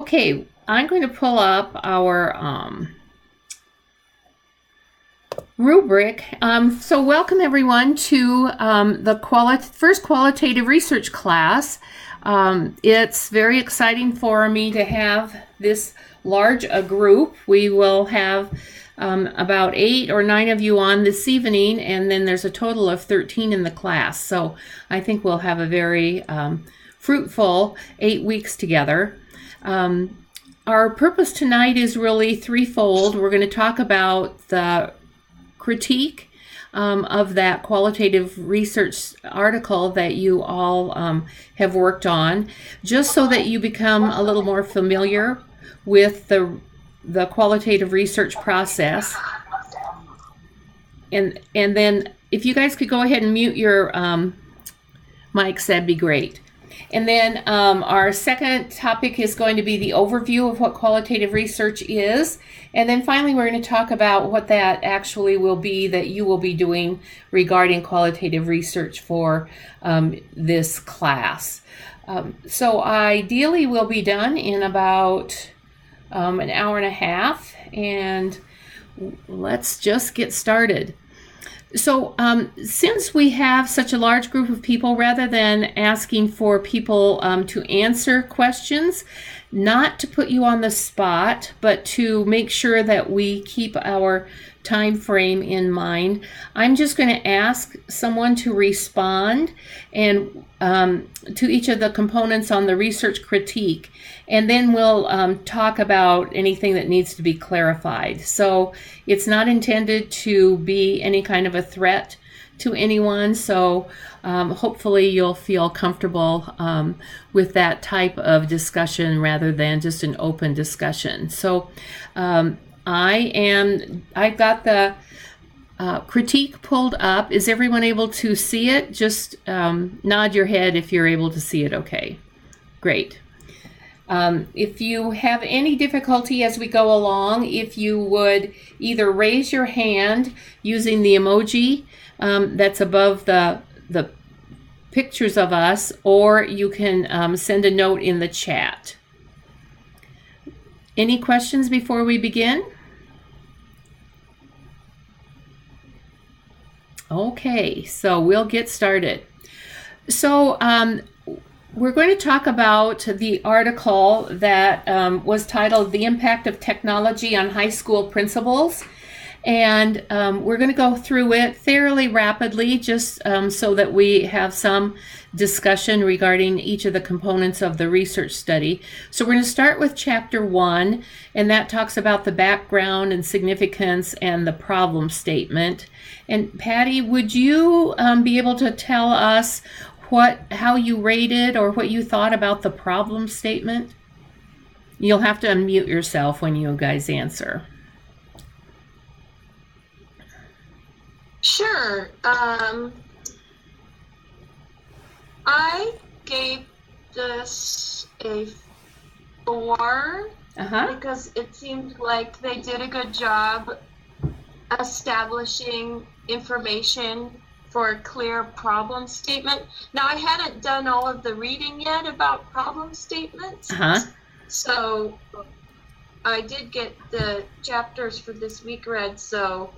Okay, I'm going to pull up our rubric. So welcome everyone to the first qualitative research class. It's very exciting for me to have this large a group. We will have about 8 or 9 of you on this evening, and then there's a total of 13 in the class. So I think we'll have a very fruitful 8 weeks together. Our purpose tonight is really threefold. We're going to talk about the critique of that qualitative research article that you all have worked on, just so that you become a little more familiar with the qualitative research process. And then if you guys could go ahead and mute your mics, that'd be great. And then our second topic is going to be the overview of what qualitative research is. And then finally, we're going to talk about what that actually will be that you will be doing regarding qualitative research for this class. So ideally, we'll be done in about an hour and a half. And let's just get started. So since we have such a large group of people, rather than asking for people to answer questions, not to put you on the spot, but to make sure that we keep our time frame in mind, I'm just going to ask someone to respond and to each of the components on the research critique, and then we'll talk about anything that needs to be clarified. So it's not intended to be any kind of a threat to anyone, so hopefully you'll feel comfortable with that type of discussion rather than just an open discussion. So I've got the critique pulled up. Is everyone able to see it? Just nod your head if you're able to see it. Okay, great. If you have any difficulty as we go along, if you would either raise your hand using the emoji that's above the pictures of us, or you can send a note in the chat. Any questions before we begin? Okay, so we'll get started. So we're going to talk about the article that was titled "The Impact of Technology on High School Principals." And we're going to go through it fairly rapidly, just so that we have some discussion regarding each of the components of the research study. So we're going to start with Chapter 1, and that talks about the background and significance and the problem statement. And Patty, would you be able to tell us how you rated or what you thought about the problem statement? You'll have to unmute yourself when you guys answer. Sure. I gave this a 4 because it seemed like they did a good job establishing information for a clear problem statement. Now, I hadn't done all of the reading yet about problem statements. So I did get the chapters for this week read, so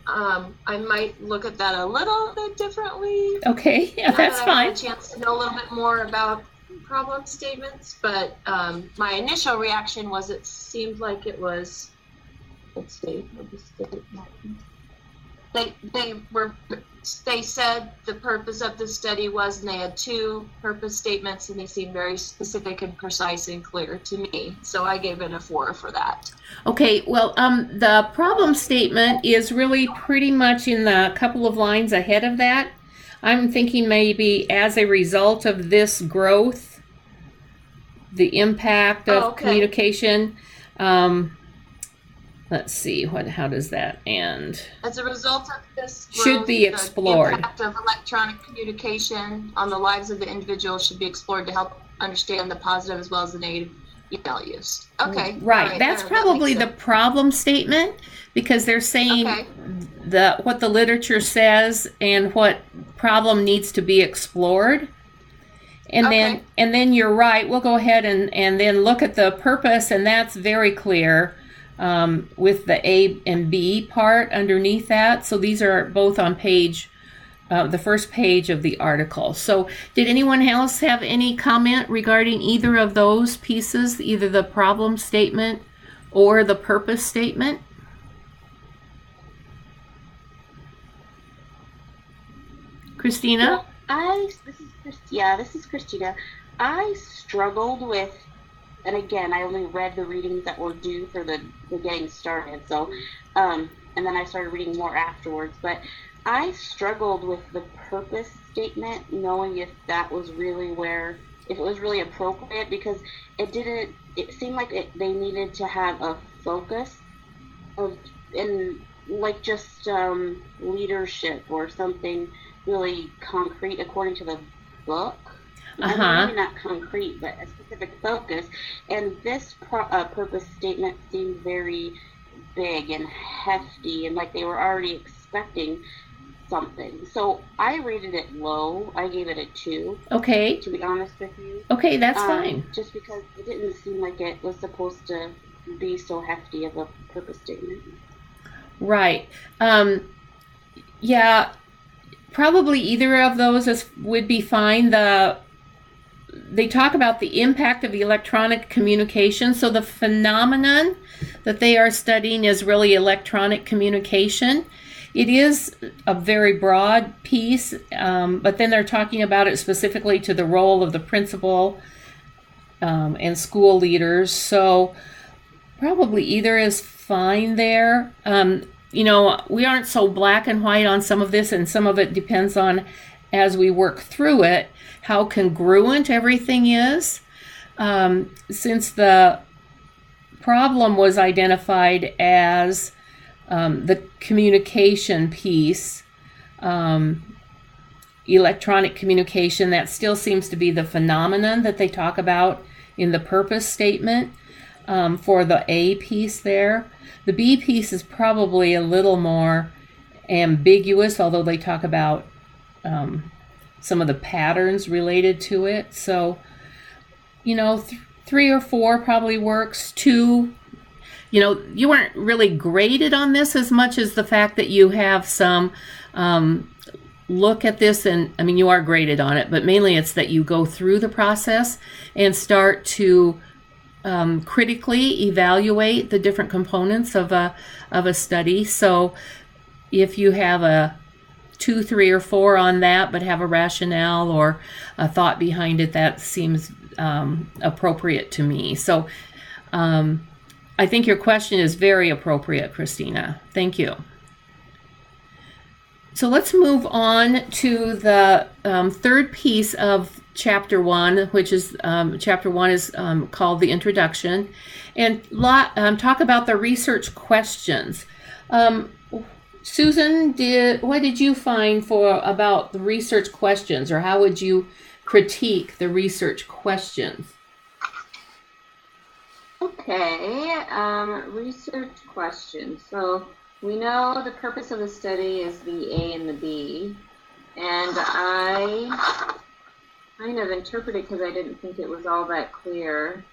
I might look at that a little bit differently. Okay, yeah, that's fine. I had a chance to know a little bit more about problem statements, but my initial reaction was it seemed like it was, let's see, they said the purpose of the study was, and they had 2 purpose statements, and they seemed very specific and precise and clear to me. So I gave it a 4 for that. Okay, well, the problem statement is really pretty much in the couple of lines ahead of that. I'm thinking maybe as a result of this growth, the impact of communication. Let's see, how does that end? As a result of this growth, should be explored. The impact of electronic communication on the lives of the individual should be explored to help understand the positive as well as the negative email use. Okay. Right. That's probably the problem statement, because they're saying what the literature says and what problem needs to be explored. And then you're right. We'll go ahead and then look at the purpose, and that's very clear with the A and B part underneath that. So these are both on page, the first page of the article. So did anyone else have any comment regarding either of those pieces, either the problem statement or the purpose statement? Christina? This is Christina. I struggled with, and again, I only read the readings that were due for the getting started. So, and then I started reading more afterwards. But I struggled with the purpose statement, knowing if that was really if it was really appropriate, because it seemed like they needed to have a focus like just leadership or something really concrete according to the book. Maybe not concrete, but a specific focus. And this purpose statement seemed very big and hefty, and like they were already expecting something. So I rated it low. I gave it a 2. Okay. To be honest with you. Okay, that's fine. Just because it didn't seem like it was supposed to be so hefty of a purpose statement. Right. Yeah. Probably either of those would be fine. They talk about the impact of electronic communication. So the phenomenon that they are studying is really electronic communication. It is a very broad piece, but then they're talking about it specifically to the role of the principal and school leaders. So probably either is fine there. We aren't so black and white on some of this, and some of it depends on, as we work through it, how congruent everything is. Since the problem was identified as the communication piece, electronic communication, that still seems to be the phenomenon that they talk about in the purpose statement for the A piece there. The B piece is probably a little more ambiguous, although they talk about some of the patterns related to it. So, 3 or 4 probably works. 2, you weren't really graded on this as much as the fact that you have some look at this, and you are graded on it, but mainly it's that you go through the process and start to critically evaluate the different components of a study. So if you have a 2, 3, or 4 on that, but have a rationale or a thought behind it, that seems appropriate to me. So I think your question is very appropriate, Christina. Thank you. So let's move on to the third piece of Chapter 1, which is Chapter 1 is called the Introduction, and talk about the research questions. Susan, what did you find about the research questions, or how would you critique the research questions? Okay, research questions. So we know the purpose of the study is the A and the B, and I kind of interpreted, because I didn't think it was all that clear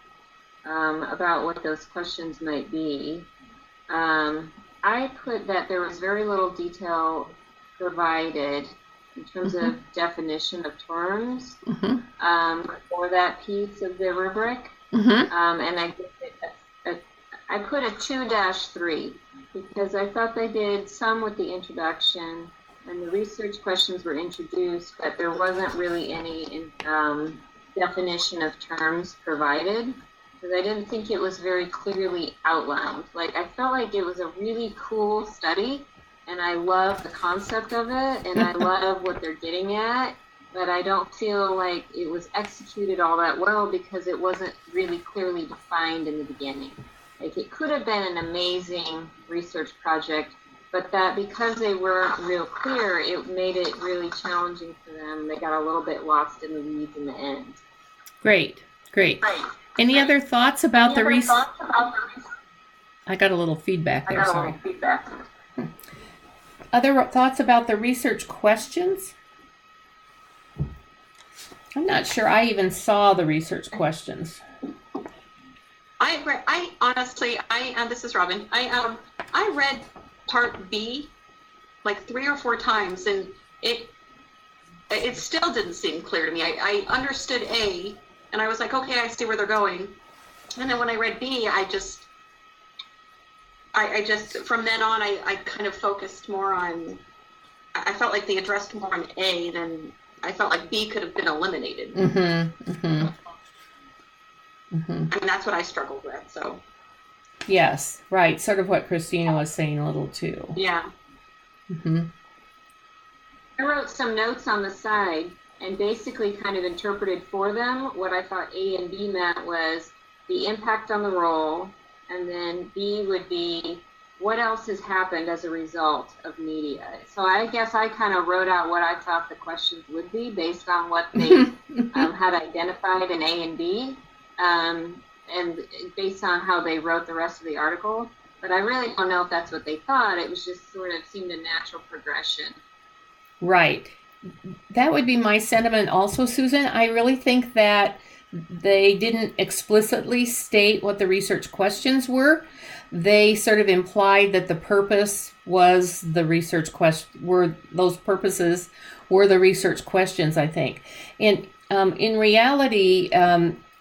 about what those questions might be. I put that there was very little detail provided in terms of definition of terms for that piece of the rubric. And I put a 2-3 because I thought they did some with the introduction, and the research questions were introduced, but there wasn't really any definition of terms provided, because I didn't think it was very clearly outlined. Like, I felt like it was a really cool study, and I love the concept of it, and I love what they're getting at, but I don't feel like it was executed all that well because it wasn't really clearly defined in the beginning. Like, it could have been an amazing research project, but that because they weren't real clear, it made it really challenging for them. They got a little bit lost in the weeds in the end. Great. Any other thoughts about the research? I got a little feedback there, sorry. Other thoughts about the research questions? I'm not sure I even saw the research questions. I honestly, this is Robin. I read part B like 3 or 4 times, and it still didn't seem clear to me. I understood A, and I was like, okay, I see where they're going. And then when I read B, I just from then on, I kind of focused more on. I felt like they addressed more on A than I felt like B could have been eliminated. Mm-hmm. Mm-hmm. Mm-hmm. I mean, that's what I struggled with. So. Yes, right. Sort of what Christina was saying a little too. Yeah. Mm-hmm. I wrote some notes on the side and basically kind of interpreted for them what I thought A and B meant was the impact on the role, and then B would be what else has happened as a result of media. So I guess I kind of wrote out what I thought the questions would be based on what they had identified in A and B, and based on how they wrote the rest of the article. But I really don't know if that's what they thought. It was just sort of seemed a natural progression. Right. That would be my sentiment also, Susan. I really think that they didn't explicitly state what the research questions were. They sort of implied that the purpose was the research question, those purposes were the research questions, I think. And in reality,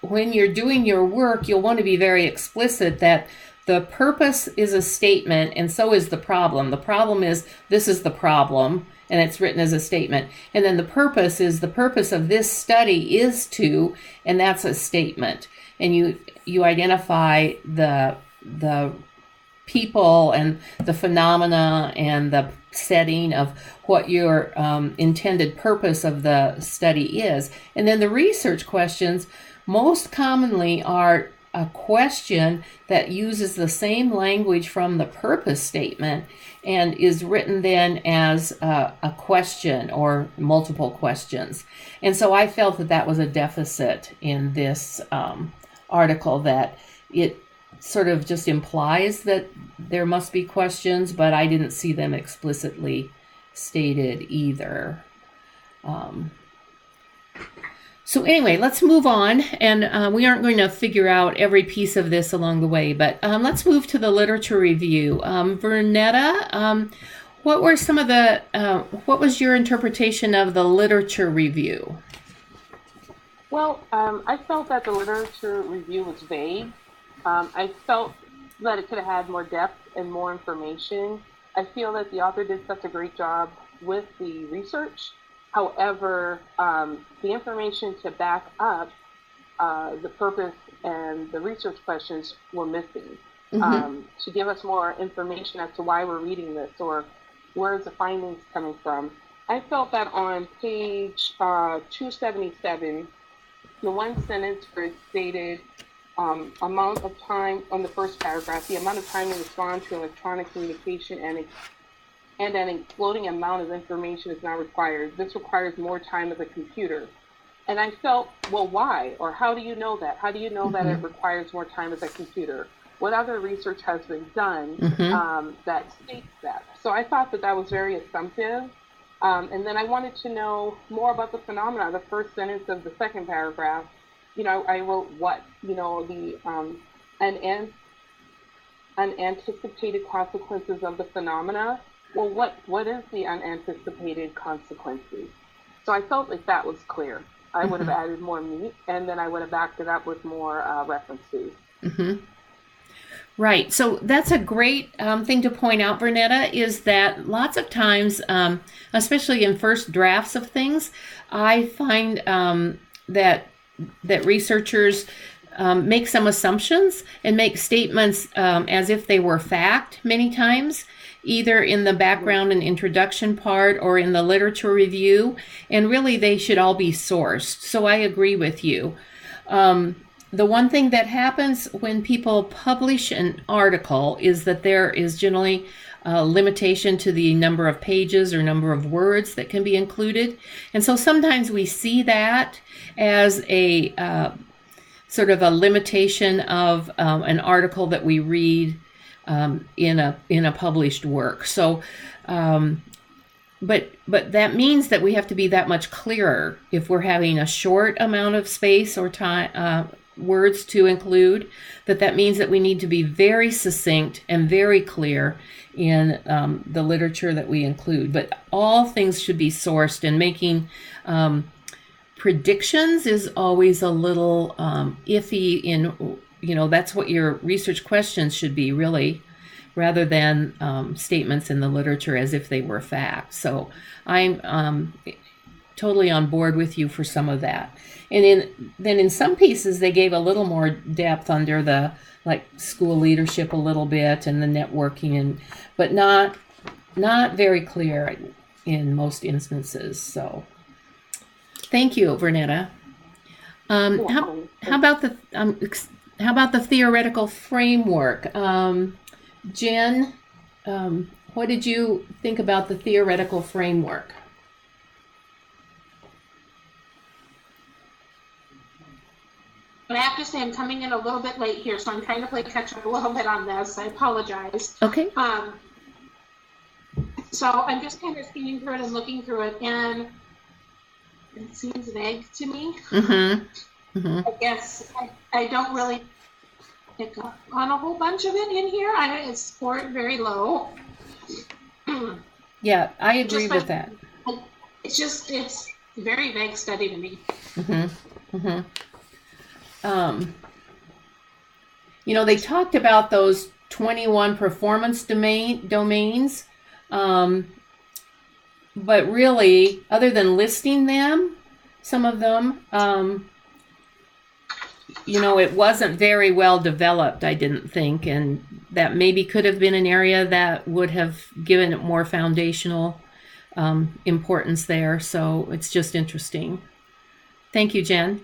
when you're doing your work, you'll want to be very explicit that the purpose is a statement and so is the problem. The problem is, this is the problem, and it's written as a statement. And then the purpose is, the purpose of this study is to, and that's a statement. And you identify the people and the phenomena and the setting of what your intended purpose of the study is. And then the research questions most commonly are a question that uses the same language from the purpose statement and is written then as a question or multiple questions. And so I felt that that was a deficit in this article, that it sort of just implies that there must be questions, but I didn't see them explicitly stated either. So anyway, let's move on, and we aren't going to figure out every piece of this along the way, but let's move to the literature review. Vernetta, what were some of the, what was your interpretation of the literature review? Well, I felt that the literature review was vague. I felt that it could have had more depth and more information. I feel that the author did such a great job with the research. However, the information to back up the purpose and the research questions were missing. Mm-hmm. To give us more information as to why we're reading this or where is the findings coming from. I felt that on page 277, the one sentence where it stated amount of time on the first paragraph, the amount of time to respond to electronic communication and an exploding amount of information is not required. This requires more time of the computer. And I felt, well, why? Or how do you know that? How do you know that it requires more time of the computer? What other research has been done that states that? So I thought that that was very assumptive. And then I wanted to know more about the phenomena. The first sentence of the second paragraph, I wrote what? The unanticipated consequences of the phenomena. Well, what is the unanticipated consequences? So I felt like that was clear. I would have added more meat, and then I would have backed it up with more references. Mm-hmm. Right. So that's a great thing to point out, Vernetta, is that lots of times, especially in first drafts of things, I find that researchers make some assumptions and make statements as if they were fact many times, either in the background and introduction part or in the literature review, and really they should all be sourced. So I agree with you. The one thing that happens when people publish an article is that there is generally a limitation to the number of pages or number of words that can be included. And so sometimes we see that as a sort of a limitation of an article that we read in a published work. So but that means that we have to be that much clearer if we're having a short amount of space or time, words to include. That means that we need to be very succinct and very clear in the literature that we include. But all things should be sourced, and making predictions is always a little iffy. That's what your research questions should be, really, rather than statements in the literature as if they were fact. So I'm totally on board with you for some of that. And then in some pieces, they gave a little more depth under the, like, school leadership a little bit and the networking, but not very clear in most instances. So thank you, Vernetta. How about the theoretical framework? Jen, what did you think about the theoretical framework? But I have to say, I'm coming in a little bit late here, so I'm trying to play catch up a little bit on this. I apologize. Okay. So I'm just kind of skimming through it and looking through it, and it seems vague to me. Mm-hmm. Mm-hmm. I guess I don't really pick up on a whole bunch of it in here. I score it very low. Yeah, I agree with that. It's a very vague study to me. Mm-hmm. Mm-hmm. They talked about those 21 performance domains, but really, other than listing them, some of them, it wasn't very well developed, I didn't think, and that maybe could have been an area that would have given it more foundational importance there. So it's just interesting. Thank you, Jen.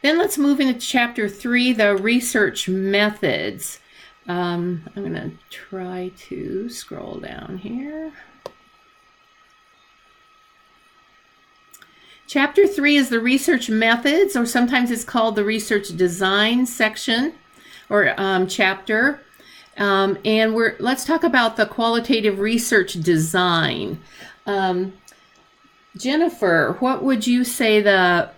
Then let's move into Chapter 3, the research methods. I'm going to try to scroll down here. Chapter 3 is the research methods, or sometimes it's called the research design section or chapter. And let's talk about the qualitative research design. Jennifer, what would you say the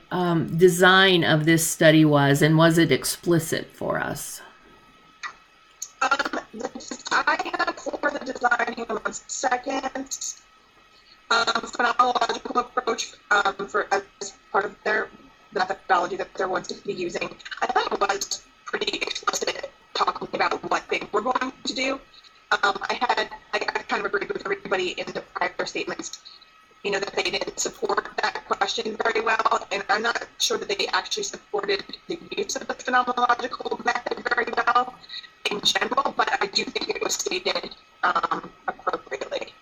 design of this study was, and was it explicit for us? The design for the designing of a second phenomenological approach as part of their methodology that they're going to be using, I thought it was pretty explicit, talking about what they were going to do. I kind of agreed with everybody in the prior statements, that they didn't support that question very well, and I'm not sure that they actually supported the use of the phenomenological method very well in general, but I do think it was stated appropriately.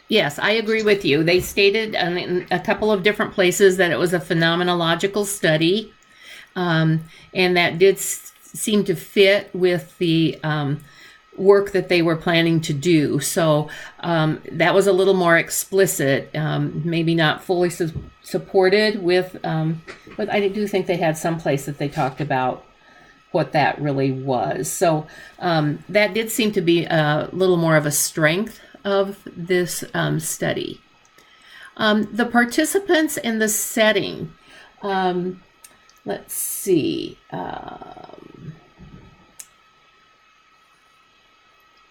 Yes, I agree with you. They stated in a couple of different places that it was a phenomenological study, and that did seem to fit with the work that they were planning to do. So that was a little more explicit, maybe not fully supported with, but I do think they had some place that they talked about what that really was. So that did seem to be a little more of a strength of this study. The participants and the setting. Let's see.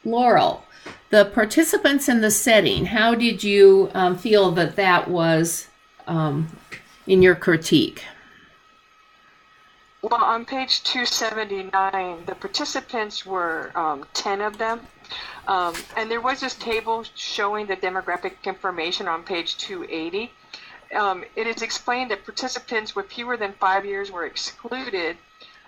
Laurel, the participants in the setting, how did you feel that was in your critique? Well, on page 279, the participants were 10 of them. And there was this table showing the demographic information on page 280. It is explained that participants with fewer than 5 years were excluded.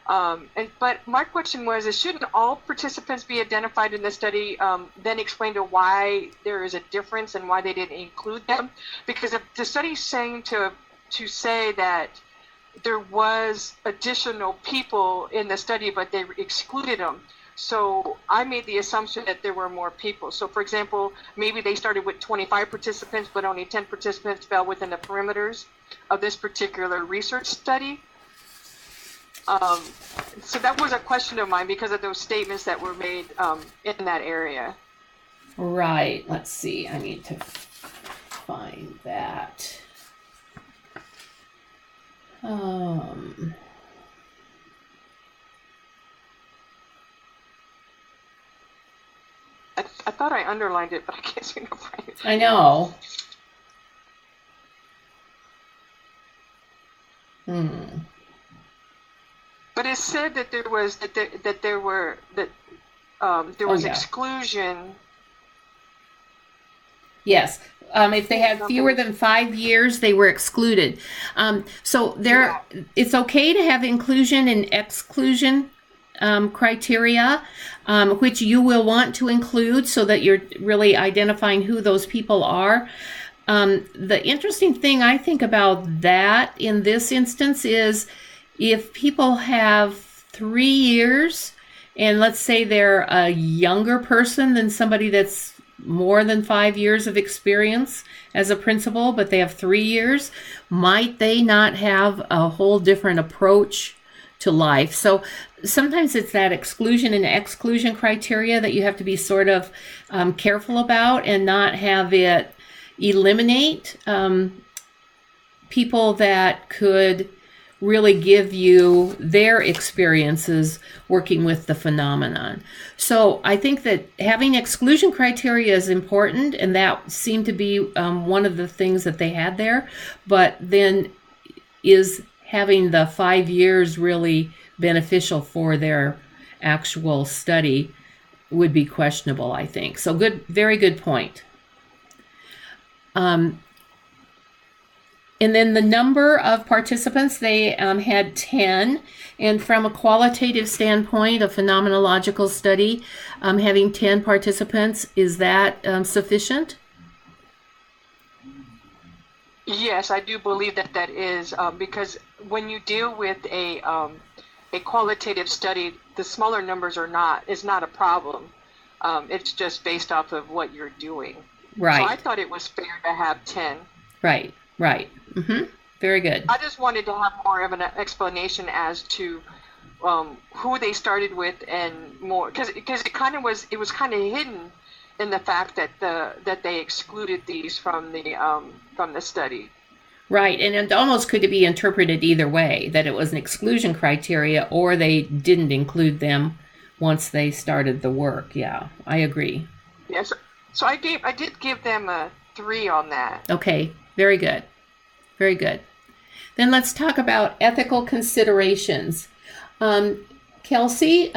But my question was, shouldn't all participants be identified in the study, then explain to why there is a difference and why they didn't include them? Because if the study is saying to say that there was additional people in the study, but they excluded them. So I made the assumption that there were more people. So for example, maybe they started with 25 participants, but only 10 participants fell within the perimeters of this particular research study. So that was a question of mine because of those statements that were made in that area. Right. Let's see. I need to find that. I thought I underlined it, but I can't seem to find it. I know. But it said that there was exclusion. Yes. If they had fewer than 5 years, they were excluded. So it's okay to have inclusion and exclusion criteria, which you will want to include so that you're really identifying who those people are. The interesting thing I think about that in this instance is if people have 3 years, and let's say they're a younger person than somebody that's more than 5 years of experience as a principal, but they have 3 years, might they not have a whole different approach to life? So sometimes it's that exclusion and exclusion criteria that you have to be sort of careful about and not have it eliminate people that could really give you their experiences working with the phenomenon. So I think that having exclusion criteria is important, and that seemed to be one of the things that they had there. But then is having the 5 years really beneficial for their actual study would be questionable, I think. So good, very good point. And then the number of participants, they had 10. And from a qualitative standpoint, a phenomenological study, having 10 participants, is that sufficient? Yes, I do believe that is because when you deal with a qualitative study, the smaller numbers is not a problem. It's just based off of what you're doing. Right. So I thought it was fair to have 10. Right. Very good. I just wanted to have more of an explanation as to who they started with and more, because it was kind of hidden in the fact that they excluded these from the study. Right, and it almost could be interpreted either way, that it was an exclusion criteria or they didn't include them once they started the work. Yeah, I agree. Yes, so I did give them a 3 on that. Okay, very good. Very good. Then let's talk about ethical considerations. Kelsey,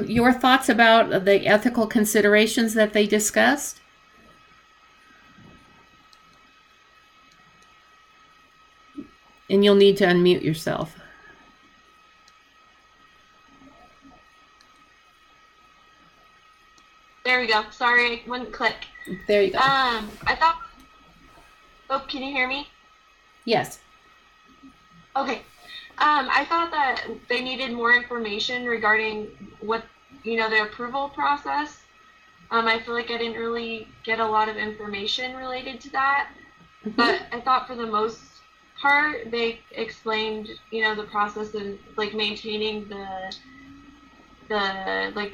your thoughts about the ethical considerations that they discussed? And you'll need to unmute yourself. There we go. Sorry, it wouldn't click. There you go. I thought. Oh, can you hear me? Yes. Okay. I thought that they needed more information regarding what, the approval process. I feel like I didn't really get a lot of information related to that. Mm-hmm. But I thought for the most part, they explained, the process of, maintaining the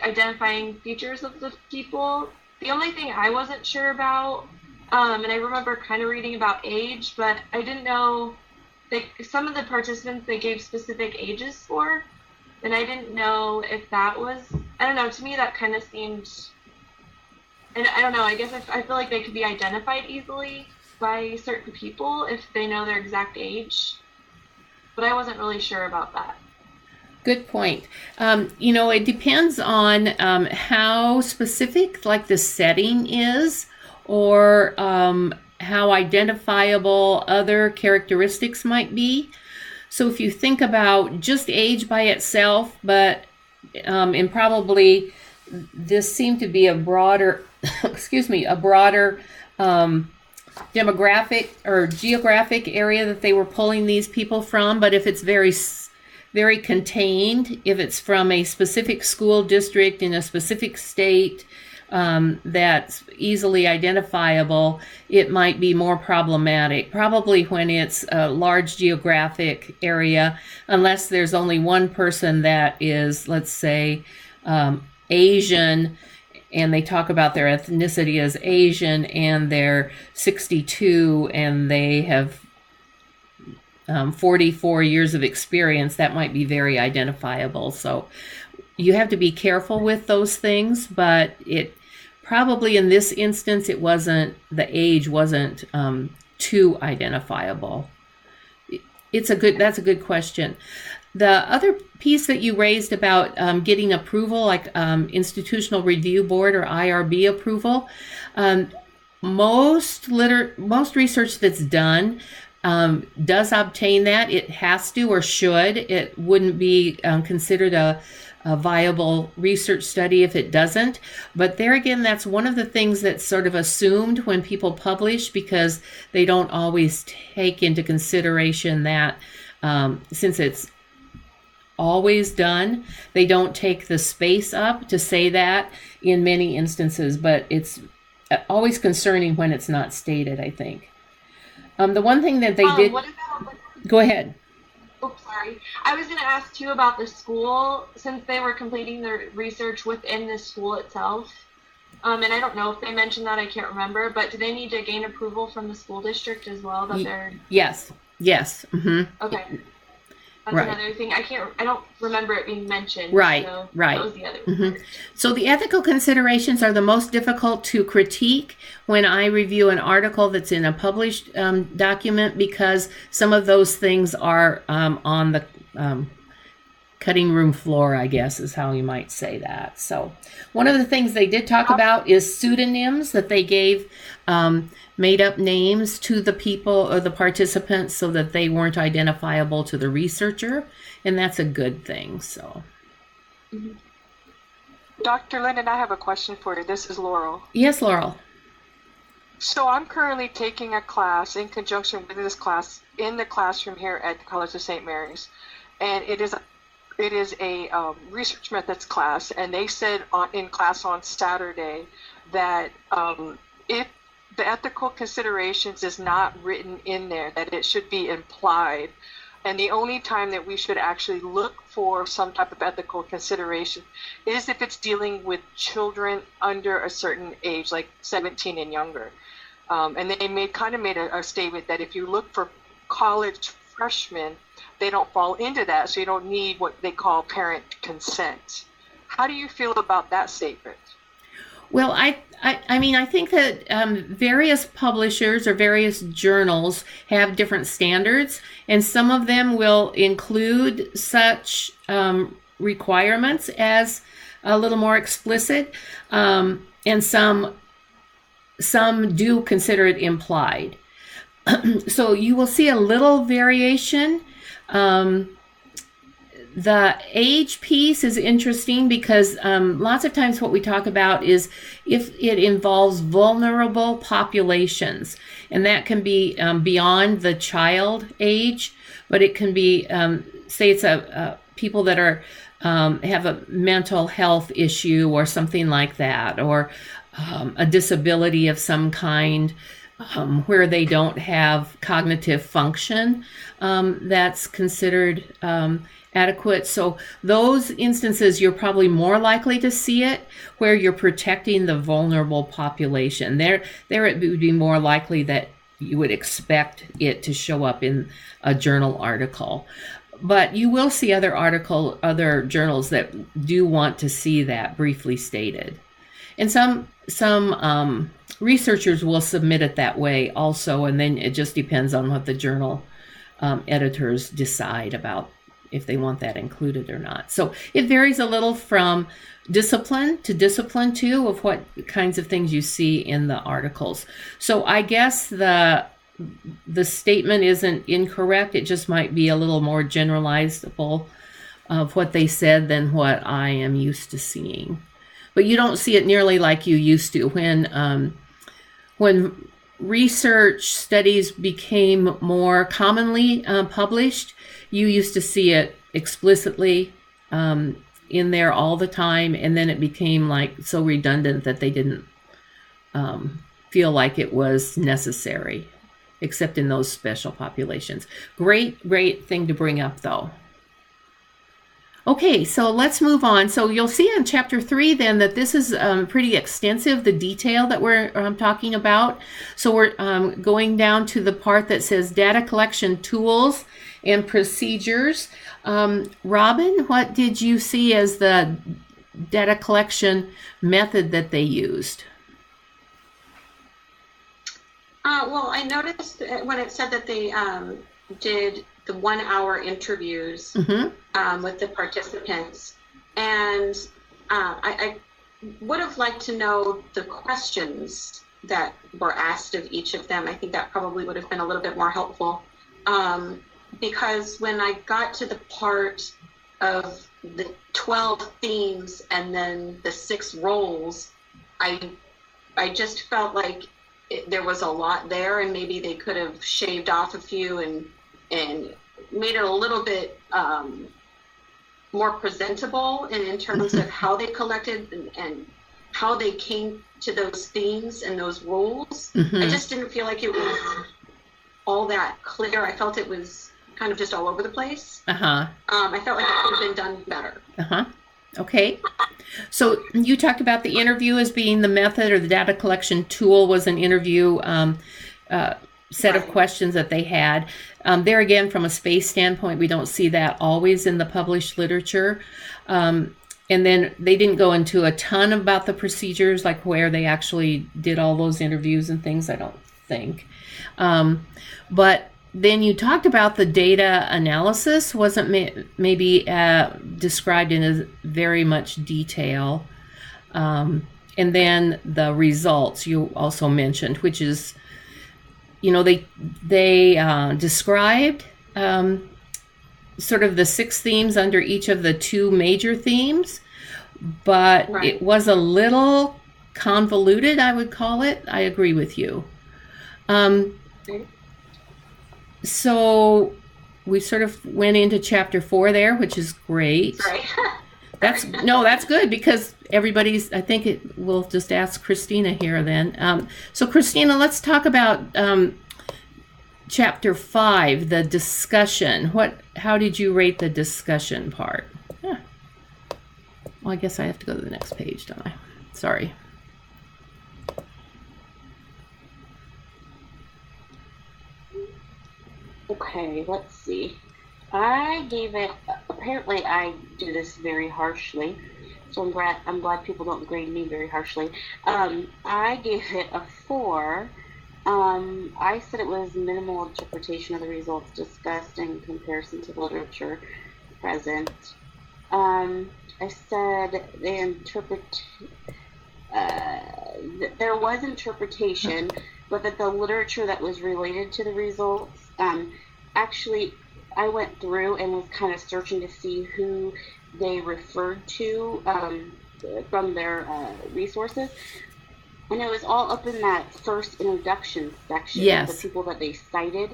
identifying features of the people. The only thing I wasn't sure about, and I remember kind of reading about age, but I didn't know some of the participants they gave specific ages for, and I didn't know if that was, I don't know, to me that kind of seemed, and I don't know, I guess I feel like they could be identified easily by certain people if they know their exact age, but I wasn't really sure about that. Good point. It depends on how specific, the setting is, or how identifiable other characteristics might be. So if you think about just age by itself, but and probably this seemed to be a broader, demographic or geographic area that they were pulling these people from. But if it's very, very contained, if it's from a specific school district in a specific state, that's easily identifiable, it might be more problematic. Probably when it's a large geographic area, unless there's only one person that is, let's say, Asian, and they talk about their ethnicity as Asian, and they're 62, and they have 44 years of experience, that might be very identifiable. So you have to be careful with those things, but it probably in this instance, the age wasn't too identifiable. That's a good question. The other piece that you raised about getting approval, like institutional review board or IRB approval, most research that's done does obtain that. It has to or should. It wouldn't be considered a viable research study if it doesn't. But there again, that's one of the things that's sort of assumed when people publish, because they don't always take into consideration that since it's always done, they don't take the space up to say that in many instances, but it's always concerning when it's not stated, I think. The one thing that they did... What about... Go ahead. Oh, sorry. I was going to ask too about the school, since they were completing their research within the school itself. And I don't know if they mentioned that, I can't remember, but do they need to gain approval from the school district as well? Yes. Mm-hmm. Okay. That's right. Another thing. I don't remember it being mentioned. Right, so right. That was the other part. So the ethical considerations are the most difficult to critique when I review an article that's in a published document, because some of those things are on the cutting room floor, I guess is how you might say that. So one of the things they did talk about is pseudonyms, that they gave made up names to the people or the participants so that they weren't identifiable to the researcher, and that's a good thing. So Dr. Linden, I have a question for you. This is Laurel. Yes, Laurel. So I'm currently taking a class in conjunction with this class in the classroom here at the College of St. Mary's, and it is a research methods class, and they said in class on Saturday that if the ethical considerations is not written in there, that it should be implied, and the only time that we should actually look for some type of ethical consideration is if it's dealing with children under a certain age, like 17 and younger. And they made a statement that if you look for college freshmen, they don't fall into that, so you don't need what they call parent consent. How do you feel about that statement? Well, I mean, I think that various publishers or various journals have different standards, and some of them will include such requirements as a little more explicit, and some do consider it implied. So you will see a little variation. The age piece is interesting because lots of times what we talk about is if it involves vulnerable populations, and that can be beyond the child age, but it can be, say it's people that are have a mental health issue or something like that, or a disability of some kind, where they don't have cognitive function that's considered adequate. So those instances, you're probably more likely to see it where you're protecting the vulnerable population. There it would be more likely that you would expect it to show up in a journal article. But you will see other journals that do want to see that briefly stated. And some researchers will submit it that way also, and then it just depends on what the journal editors decide about if they want that included or not. So it varies a little from discipline to discipline too, of what kinds of things you see in the articles. So I guess the statement isn't incorrect. It just might be a little more generalizable of what they said than what I am used to seeing. But you don't see it nearly like you used to when research studies became more commonly published. You used to see it explicitly in there all the time, and then it became like so redundant that they didn't feel like it was necessary, except in those special populations. Great thing to bring up, though. Okay, so let's move on. So you'll see in chapter 3 then that this is pretty extensive, the detail that we're talking about. So we're going down to the part that says data collection tools and procedures. Robin, what did you see as the data collection method that they used? Well, I noticed when it said that they did the 1 hour interviews with the participants, and I would have liked to know the questions that were asked of each of them. I think that probably would have been a little bit more helpful, because when I got to the part of the 12 themes and then the 6 roles, I just felt like there was a lot there, and maybe they could have shaved off a few and made it a little bit more presentable in terms of how they collected and how they came to those themes and those roles. I just didn't feel like it was all that clear. I felt it was kind of just all over the place. I felt like it could have been done better. Okay. So you talked about the interview as being the method, or the data collection tool was an interview set of questions that they had. There again, from a space standpoint, we don't see that always in the published literature. And then they didn't go into a ton about the procedures, like where they actually did all those interviews and things, I don't think. But then you talked about the data analysis wasn't maybe described in as very much detail. And then the results you also mentioned, which is, they described sort of the 6 themes under each of the 2 major themes, but it was a little convoluted, I would call it. I agree with you. So we sort of went into chapter 4 there, which is great. That's good, because I think we'll just ask Christina here then. So Christina, let's talk about chapter 5, the discussion. How did you rate the discussion part? Well, I guess I have to go to the next page, don't I? Sorry. Okay, let's see. I gave it, apparently I do this very harshly, so I'm glad people don't grade me very harshly. I gave it a 4. I said it was minimal interpretation of the results discussed in comparison to the literature present. I said there was interpretation, but that the literature that was related to the results, actually, I went through and was kind of searching to see who they referred to from their resources. And it was all up in that first introduction section, the people that they cited.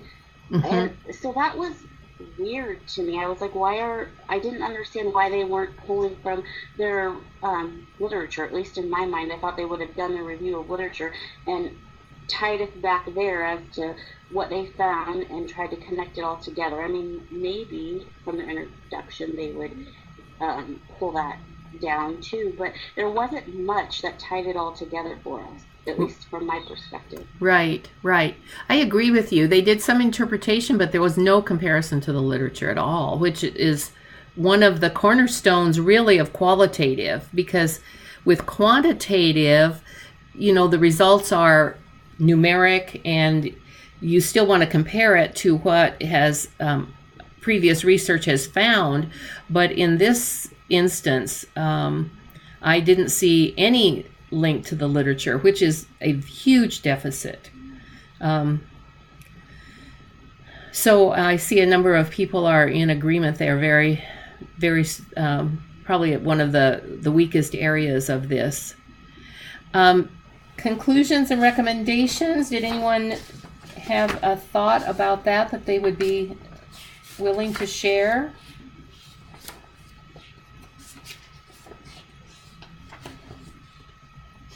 And so that was weird to me. I was like, I didn't understand why they weren't pulling from their literature, at least in my mind. I thought they would have done a review of literature and tied it back there as to what they found and tried to connect it all together. I mean, maybe from the introduction they would pull that down too, but there wasn't much that tied it all together for us, at least from my perspective. Right. I agree with you. They did some interpretation, but there was no comparison to the literature at all, which is one of the cornerstones really of qualitative, because with quantitative, the results are numeric, and you still want to compare it to what has previous research has found. But in this instance, I didn't see any link to the literature, which is a huge deficit. So I see a number of people are in agreement there. Very, very, probably one of the weakest areas of this. Conclusions and recommendations. Did anyone have a thought about that they would be willing to share?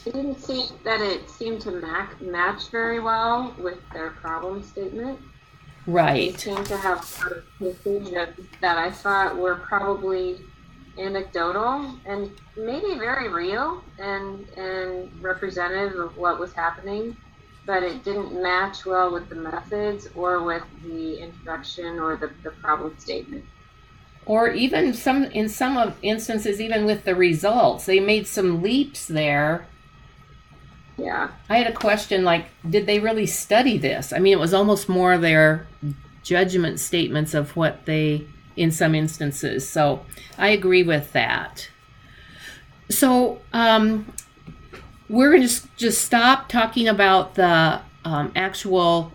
I didn't see that it seemed to match very well with their problem statement. Right. They seemed to have conclusions that I thought were probably anecdotal and maybe very real and representative of what was happening, but it didn't match well with the methods or with the introduction or the problem statement. Or even in some instances, even with the results, they made some leaps there. Yeah. I had a question like, did they really study this? I mean, it was almost more their judgment statements of what they, in some instances. So I agree with that. So we're going to just stop talking about the actual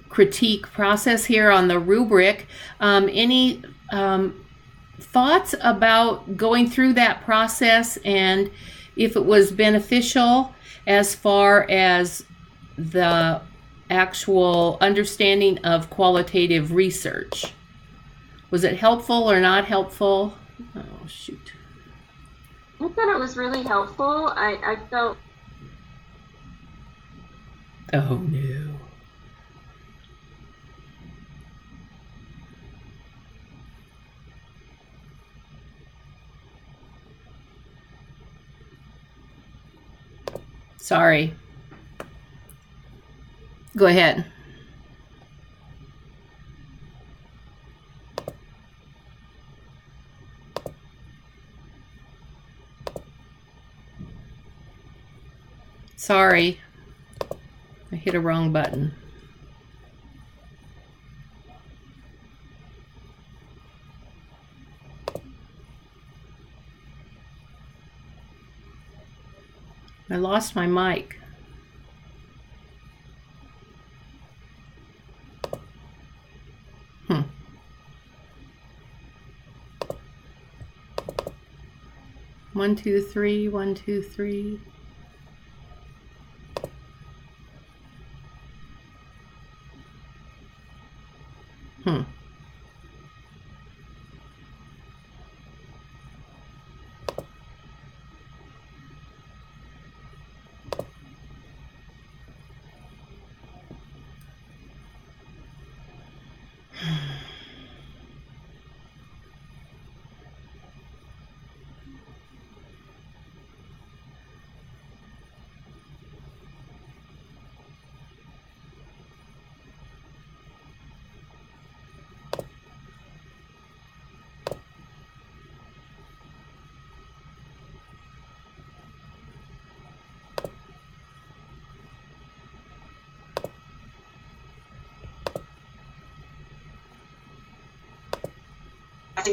critique process here on the rubric. Any thoughts about going through that process and if it was beneficial as far as the actual understanding of qualitative research? Was it helpful or not helpful? Oh, shoot. I thought it was really helpful. I felt... Oh, no. Sorry. Go ahead. Sorry. I hit a wrong button. I lost my mic. One, two, three, 1, 2, 3.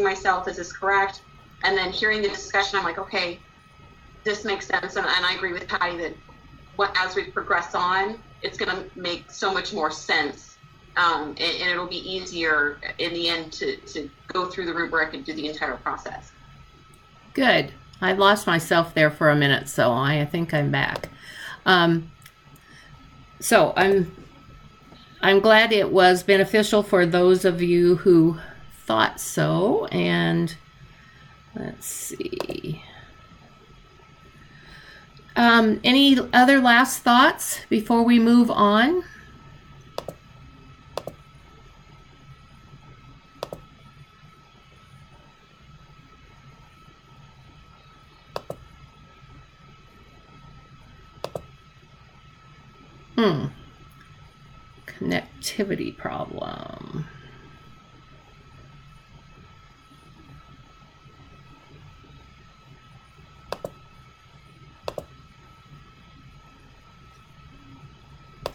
Myself, is this correct? And then hearing the discussion, I'm like, okay, this makes sense. And I agree with Patty that as we progress on, it's going to make so much more sense. And it'll be easier in the end to go through the rubric and do the entire process. Good. I lost myself there for a minute, so I think I'm back. So I'm glad it was beneficial for those of you who thought so. And let's see. Any other last thoughts before we move on? Connectivity problem.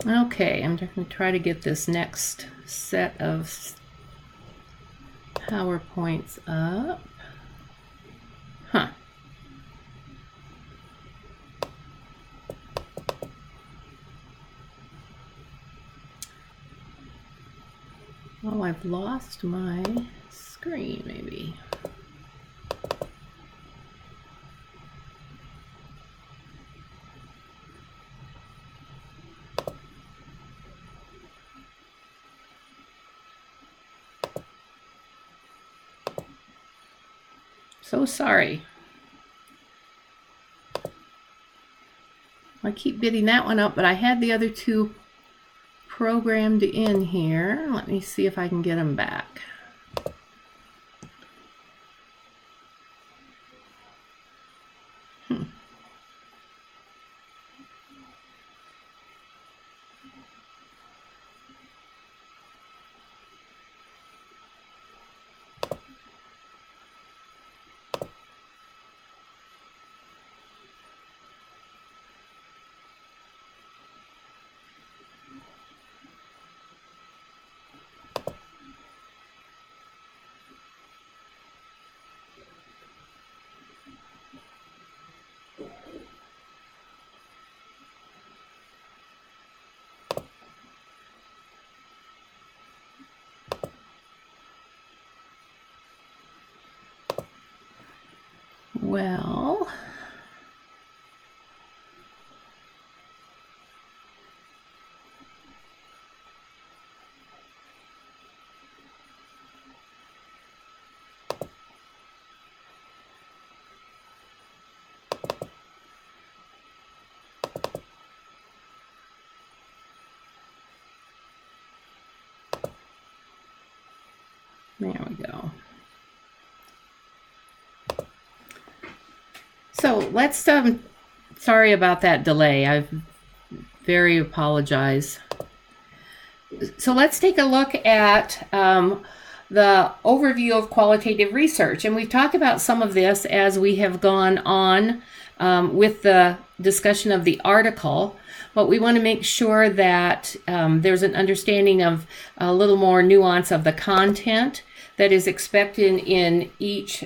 Okay, I'm going to try to get this next set of PowerPoints up. Oh, I've lost my screen, maybe. So sorry. I keep bidding that one up, but I had the other two programmed in here. Let me see if I can get them back. Well, there we go. So let's, sorry about that delay. I very apologize. So let's take a look at the overview of qualitative research. And we've talked about some of this as we have gone on with the discussion of the article. But we want to make sure that there's an understanding of a little more nuance of the content that is expected in each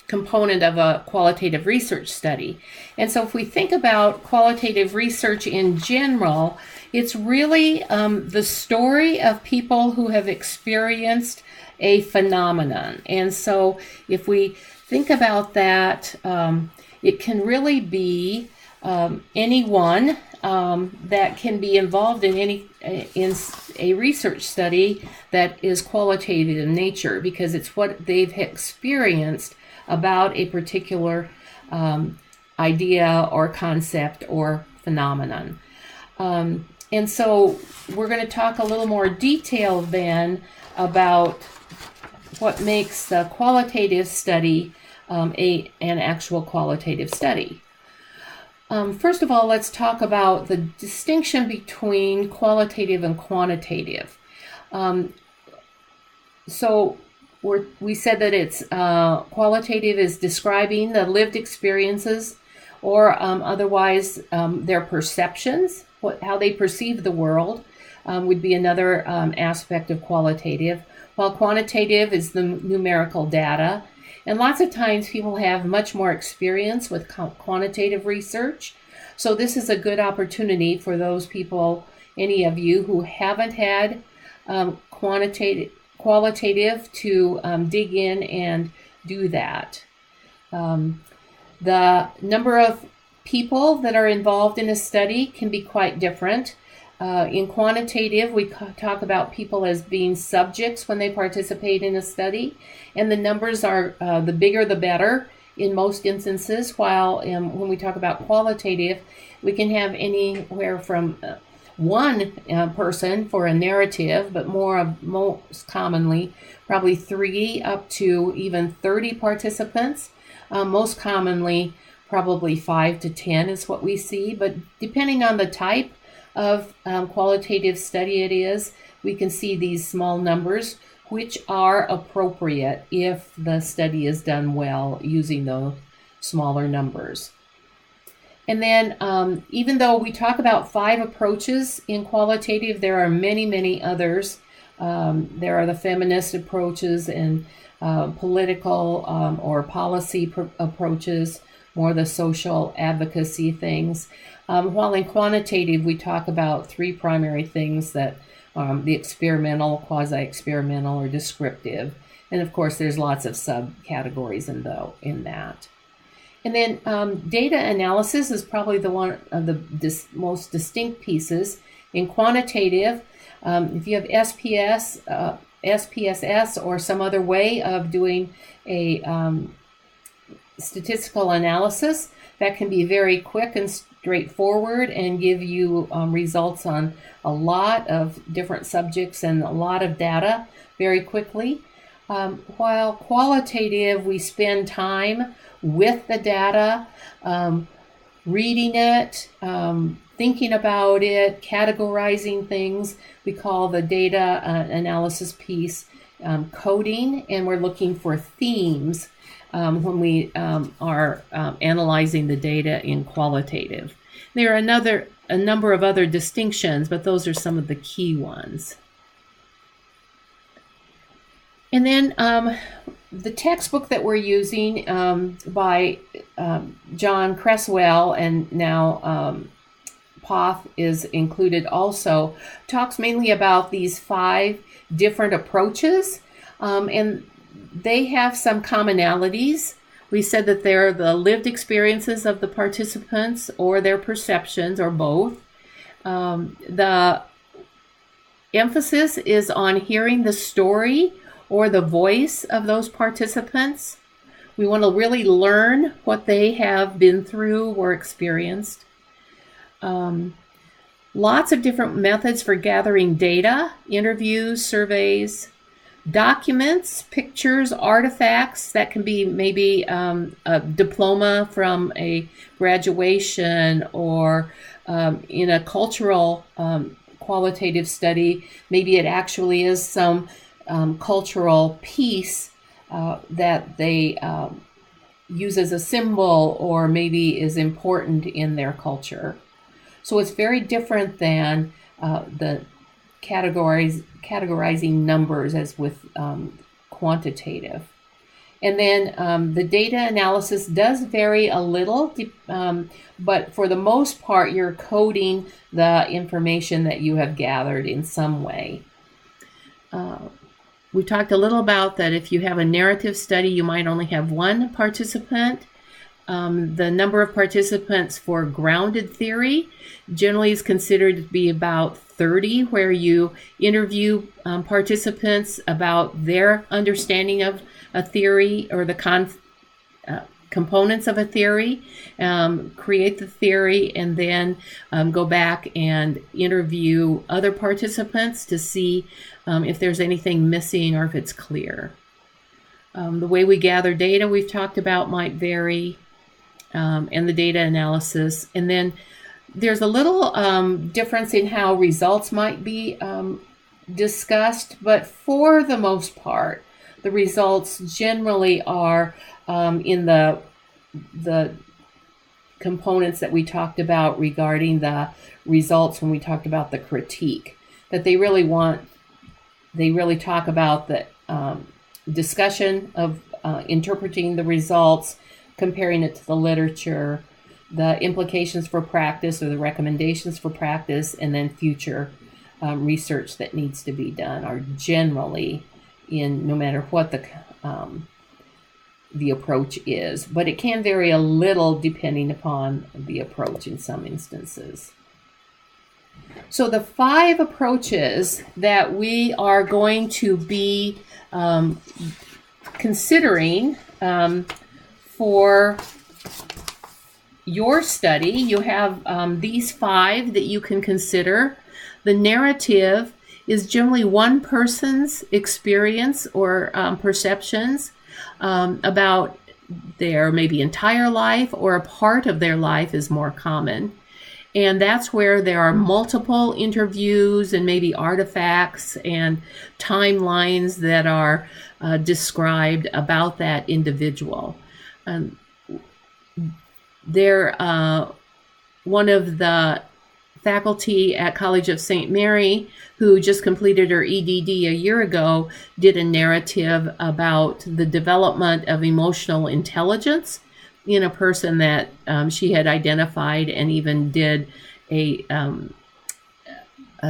component of a qualitative research study. And so if we think about qualitative research in general, it's really the story of people who have experienced a phenomenon. And so if we think about that, it can really be anyone that can be involved in a research study that is qualitative in nature, because it's what they've experienced about a particular idea or concept or phenomenon. And so we're going to talk a little more detail then about what makes the qualitative study an actual qualitative study. First of all, let's talk about the distinction between qualitative and quantitative. So we said that it's qualitative is describing the lived experiences or otherwise their perceptions, how they perceive the world would be another aspect of qualitative, while quantitative is the numerical data. And lots of times people have much more experience with quantitative research. So this is a good opportunity for those people, any of you who haven't had qualitative to dig in and do that. The number of people that are involved in a study can be quite different. In quantitative, we talk about people as being subjects when they participate in a study, and the numbers are the bigger the better in most instances, while when we talk about qualitative, we can have anywhere from one person for a narrative, but most commonly probably 3 up to even 30 participants. Most commonly probably 5 to 10 is what we see, but depending on the type of qualitative study it is, we can see these small numbers, which are appropriate if the study is done well using those smaller numbers. And then even though we talk about 5 approaches in qualitative, there are many, many others. There are the feminist approaches and political or policy approaches, more the social advocacy things. While in quantitative, we talk about 3 primary things, that the experimental, quasi-experimental, or descriptive. And of course, there's lots of subcategories in that. And then data analysis is probably the one of the most distinct pieces. In quantitative, if you have SPSS or some other way of doing a statistical analysis, that can be very quick and straightforward and give you results on a lot of different subjects and a lot of data very quickly. While qualitative, we spend time with the data, reading it, thinking about it, categorizing things. We call the data analysis piece coding, and we're looking for themes when we are analyzing the data in qualitative. There are a number of other distinctions, but those are some of the key ones. And then the textbook that we're using by John Cresswell, and now Poth is included also, talks mainly about these 5 different approaches, and they have some commonalities We said that they're the lived experiences of the participants or their perceptions or both. The emphasis is on hearing the story or the voice of those participants. We want to really learn what they have been through or experienced. Lots of different methods for gathering data, interviews, surveys, documents, pictures, artifacts. That can be maybe a diploma from a graduation, or in a cultural qualitative study, maybe it actually is some cultural piece that they use as a symbol or maybe is important in their culture. So it's very different than the categorizing numbers as with quantitative. And then the data analysis does vary a little, but for the most part, you're coding the information that you have gathered in some way. We talked a little about that if you have a narrative study, you might only have one participant. The number of participants for grounded theory generally is considered to be about 30, where you interview participants about their understanding of a theory or the components of a theory, create the theory, and then go back and interview other participants to see if there's anything missing or if it's clear. The way we gather data we've talked about might vary, and the data analysis. And then there's a little difference in how results might be discussed, but for the most part, the results generally are in the components that we talked about regarding the results when we talked about the critique, that they really talk about the discussion of interpreting the results, comparing it to the literature, the implications for practice or the recommendations for practice, and then future research that needs to be done are generally in, no matter what the approach is. But it can vary a little depending upon the approach in some instances. So the 5 approaches that we are going to be considering for your study, you have these 5 that you can consider. The narrative is generally one person's experience or perceptions about their maybe entire life, or a part of their life is more common. And that's where there are multiple interviews and maybe artifacts and timelines that are described about that individual. One of the faculty at College of St. Mary, who just completed her EDD a year ago, did a narrative about the development of emotional intelligence in a person that she had identified, and even did a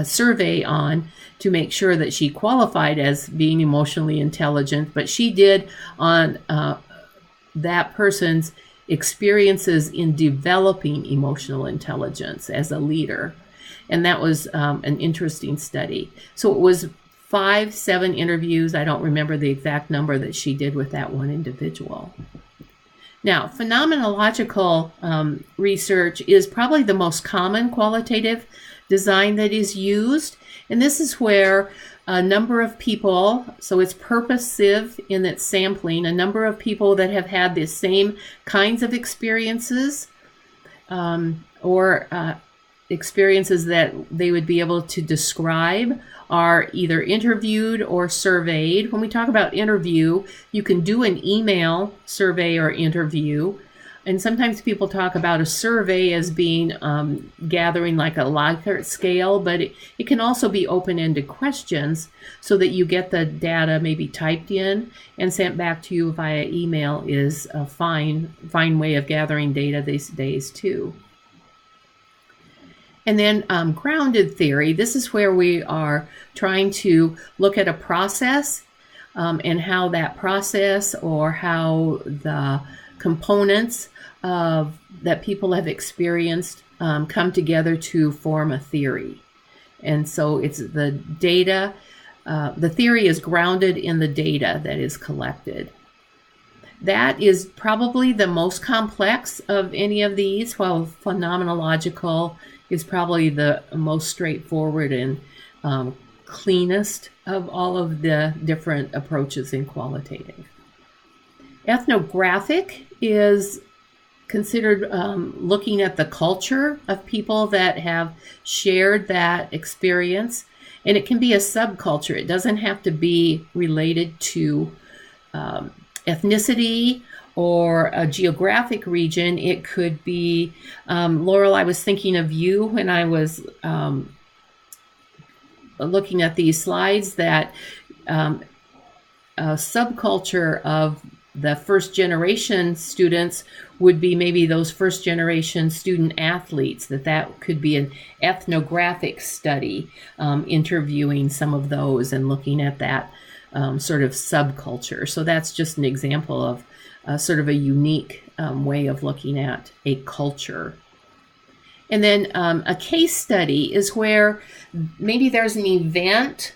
survey on to make sure that she qualified as being emotionally intelligent. But she did on that person's experiences in developing emotional intelligence as a leader. And that was an interesting study. So it was 5-7 interviews. I don't remember the exact number that she did with that one individual. Now, phenomenological research is probably the most common qualitative design that is used. And this is where a number of people, so it's purposive in its sampling, a number of people that have had the same kinds of experiences or experiences that they would be able to describe are either interviewed or surveyed. When we talk about interview, you can do an email survey or interview. And sometimes people talk about a survey as being gathering like a Likert scale, but it can also be open-ended questions so that you get the data maybe typed in and sent back to you via email is a fine way of gathering data these days too. And then grounded theory, this is where we are trying to look at a process and how that process or how the components that people have experienced come together to form a theory. And so it's the data, the theory is grounded in the data that is collected. That is probably the most complex of any of these, while phenomenological is probably the most straightforward and cleanest of all of the different approaches in qualitative. Ethnographic is considered looking at the culture of people that have shared that experience, and it can be a subculture. It doesn't have to be related to ethnicity or a geographic region. It could be, Laurel, I was thinking of you when I was looking at these slides, that a subculture of the first generation students would be maybe those first generation student athletes, that could be an ethnographic study, interviewing some of those and looking at that sort of subculture. So that's just an example of sort of a unique way of looking at a culture. And then a case study is where maybe there's an event.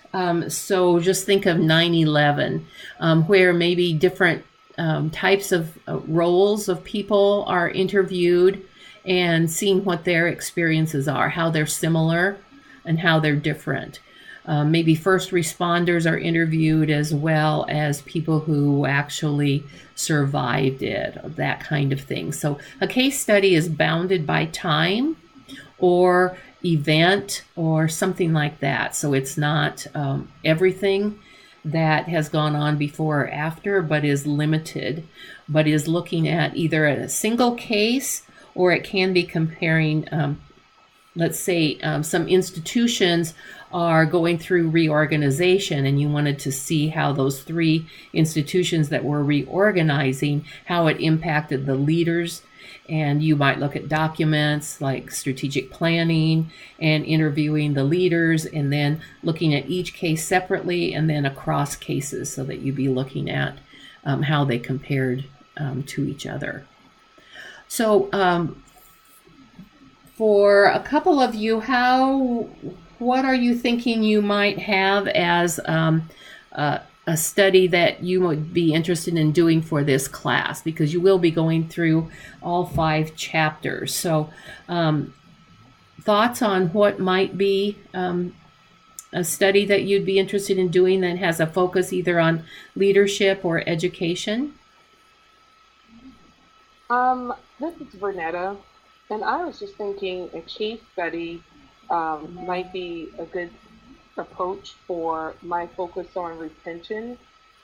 So just think of 9/11, where maybe different types of roles of people are interviewed and seeing what their experiences are, how they're similar and how they're different. Maybe first responders are interviewed as well as people who actually survived it, that kind of thing. So a case study is bounded by time or event or something like that. So it's not everything that has gone on before or after, but is limited, but is looking at either a single case, or it can be comparing, let's say some institutions are going through reorganization, and you wanted to see how those 3 institutions that were reorganizing, how it impacted the leaders. And you might look at documents like strategic planning and interviewing the leaders, and then looking at each case separately and then across cases, so that you'd be looking at how they compared to each other. So for a couple of you, what are you thinking you might have as a study that you would be interested in doing for this class? Because you will be going through all 5 chapters. So thoughts on what might be a study that you'd be interested in doing that has a focus either on leadership or education? This is Vernetta, and I was just thinking a case study might be a good approach for my focus on retention,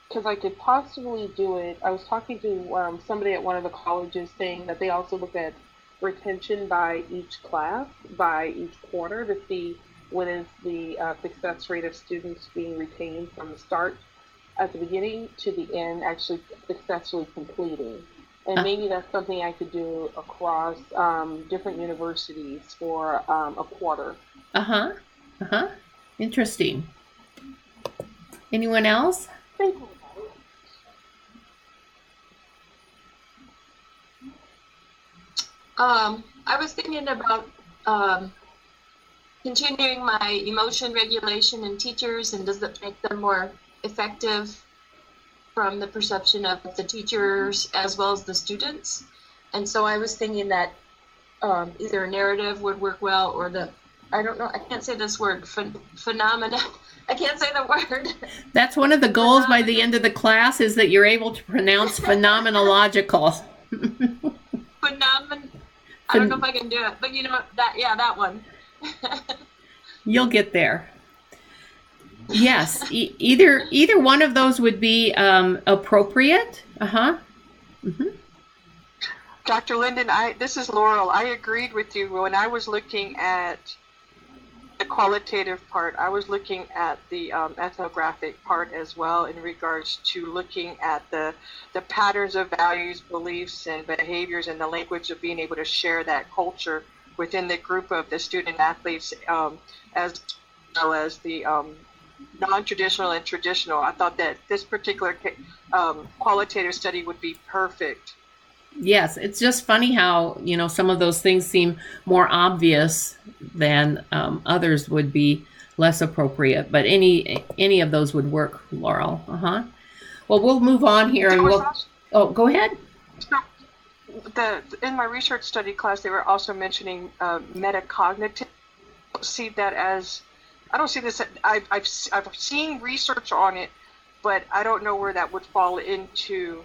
because I could possibly do it. I was talking to somebody at one of the colleges saying that they also look at retention by each class, by each quarter, to see what is the success rate of students being retained from the start at the beginning to the end, actually successfully completing. And maybe that's something I could do across different universities for a quarter. Interesting. Anyone else? I was thinking about continuing my emotion regulation in teachers, and does it make them more effective from the perception of the teachers as well as the students? And so I was thinking that either a narrative would work well, or I don't know, I can't say this word, phenomena. I can't say the word. That's one of the goals by the end of the class, is that you're able to pronounce phenomenological. I don't know if I can do it, but you know what, that one. You'll get there. Yes, either one of those would be appropriate. Dr. Linden, this is Laurel. I agreed with you when I was looking at the qualitative part. I was looking at the ethnographic part as well, in regards to looking at the patterns of values, beliefs, and behaviors, and the language of being able to share that culture within the group of the student athletes, as well as the non-traditional and traditional. I thought that this particular qualitative study would be perfect Yes, it's just funny how, some of those things seem more obvious than others would be less appropriate. But any of those would work, Laurel. Well, we'll move on here and go ahead. In my research study class, they were also mentioning metacognitive. I don't see this. I've seen research on it, but I don't know where that would fall into.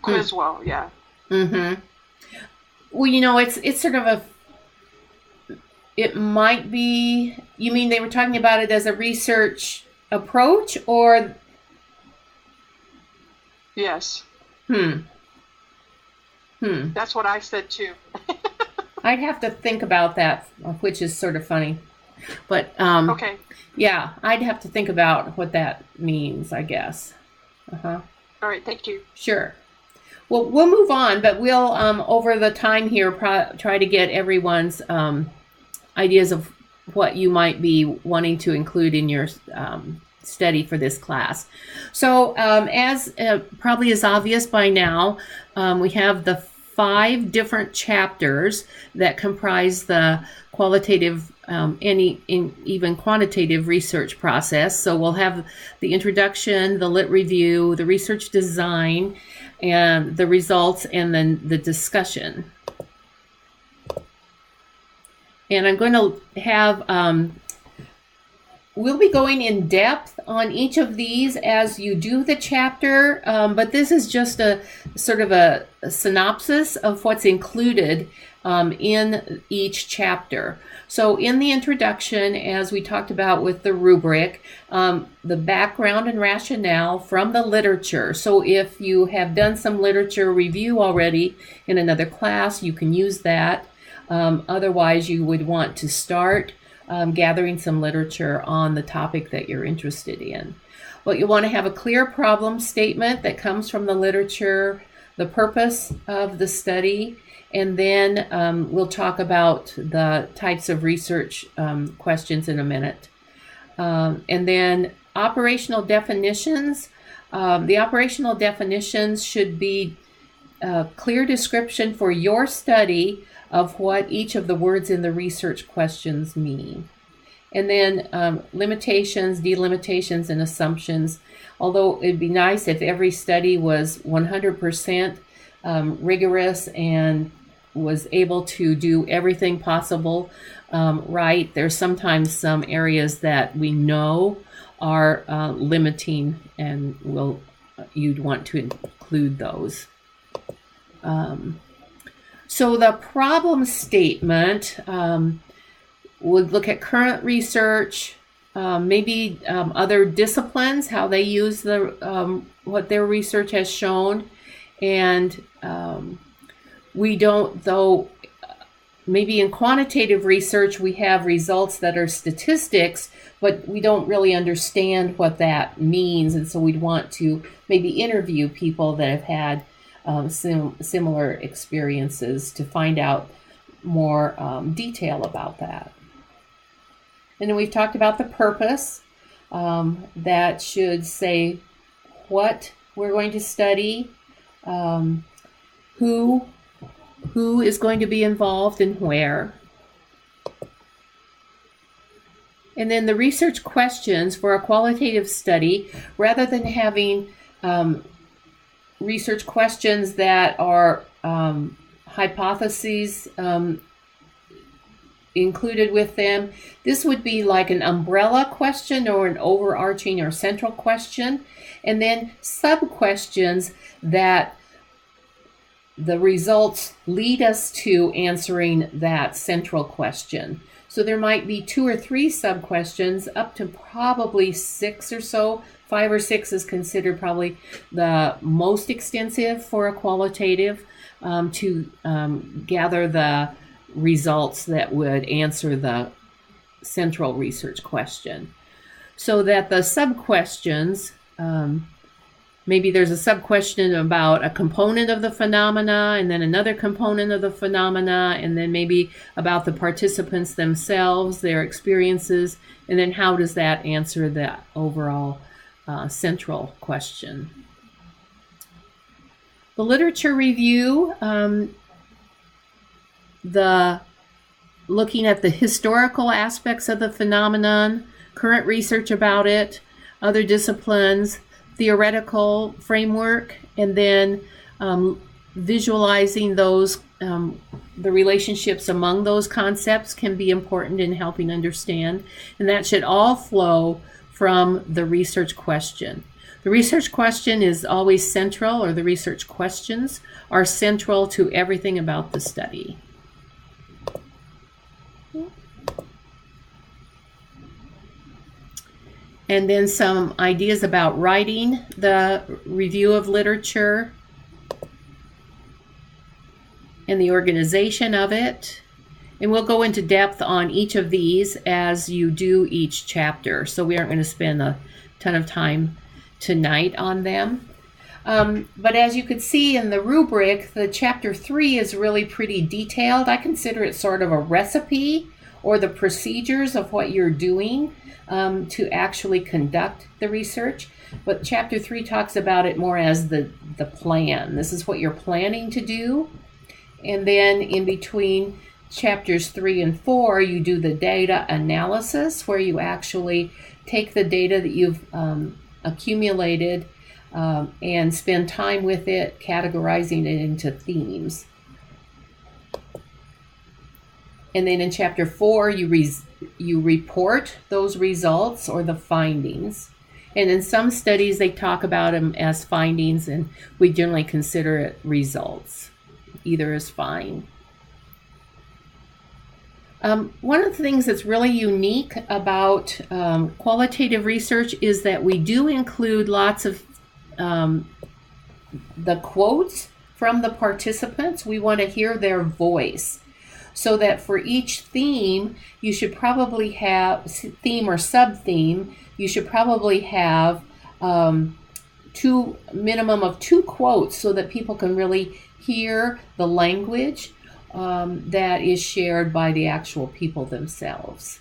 As well, yeah. Mm-hmm. Well, it's sort of it might be, you mean they were talking about it as a research approach, or? Yes. That's what I said too. I'd have to think about that, which is sort of funny. But, okay. Yeah, I'd have to think about what that means, I guess. All right, thank you. Sure. Well, we'll move on, but we'll, over the time here, try to get everyone's ideas of what you might be wanting to include in your study for this class. So, as probably is obvious by now, we have the 5 different chapters that comprise the qualitative even quantitative research process. So we'll have the introduction, the lit review, the research design, and the results, and then the discussion. And I'm going to have, we'll be going in depth on each of these as you do the chapter, but this is just a sort of a synopsis of what's included in each chapter. So in the introduction, as we talked about with the rubric, the background and rationale from the literature. So if you have done some literature review already in another class, you can use that. Otherwise, you would want to start gathering some literature on the topic that you're interested in. But you want to have a clear problem statement that comes from the literature, the purpose of the study, and then we'll talk about the types of research questions in a minute. And then operational definitions. The operational definitions should be a clear description for your study of what each of the words in the research questions mean. And then limitations, delimitations, and assumptions. Although it'd be nice if every study was 100% rigorous and was able to do everything possible right. There's sometimes some areas that we know are limiting, and you'd want to include those. So the problem statement would look at current research, maybe other disciplines, how they use what their research has shown, and we don't, though, maybe in quantitative research we have results that are statistics, but we don't really understand what that means, and so we'd want to maybe interview people that have had similar experiences to find out more detail about that. And then we've talked about the purpose. That should say what we're going to study, who is going to be involved and where. And then the research questions for a qualitative study, rather than having research questions that are hypotheses included with them, this would be like an umbrella question or an overarching or central question, and then sub-questions that the results lead us to answering that central question. So there might be 2 or 3 sub-questions, up to probably 6 or so. 5 or 6 is considered probably the most extensive for a qualitative to gather the results that would answer the central research question. So that the sub-questions, maybe there's a sub-question about a component of the phenomena, and then another component of the phenomena, and then maybe about the participants themselves, their experiences, and then how does that answer the overall central question. The literature review, looking at the historical aspects of the phenomenon, current research about it, other disciplines, theoretical framework, and then visualizing those, the relationships among those concepts can be important in helping understand. And that should all flow from the research question. The research question is always central, or the research questions are central to everything about the study. And then some ideas about writing the review of literature and the organization of it. And we'll go into depth on each of these as you do each chapter. So we aren't going to spend a ton of time tonight on them. But as you could see in the rubric, the chapter 3 is really pretty detailed. I consider it sort of a recipe or the procedures of what you're doing to actually conduct the research. But chapter 3 talks about it more as the plan. This is what you're planning to do. And then in between chapters 3 and 4, you do the data analysis, where you actually take the data that you've accumulated and spend time with it, categorizing it into themes. And then in chapter 4, you report those results or the findings. And in some studies, they talk about them as findings, and we generally consider it results. Either is fine. One of the things that's really unique about qualitative research is that we do include lots of the quotes from the participants. We want to hear their voice, so that for each theme, you should probably have, theme or sub-theme, you should probably have minimum of 2 quotes, so that people can really hear the language that is shared by the actual people themselves.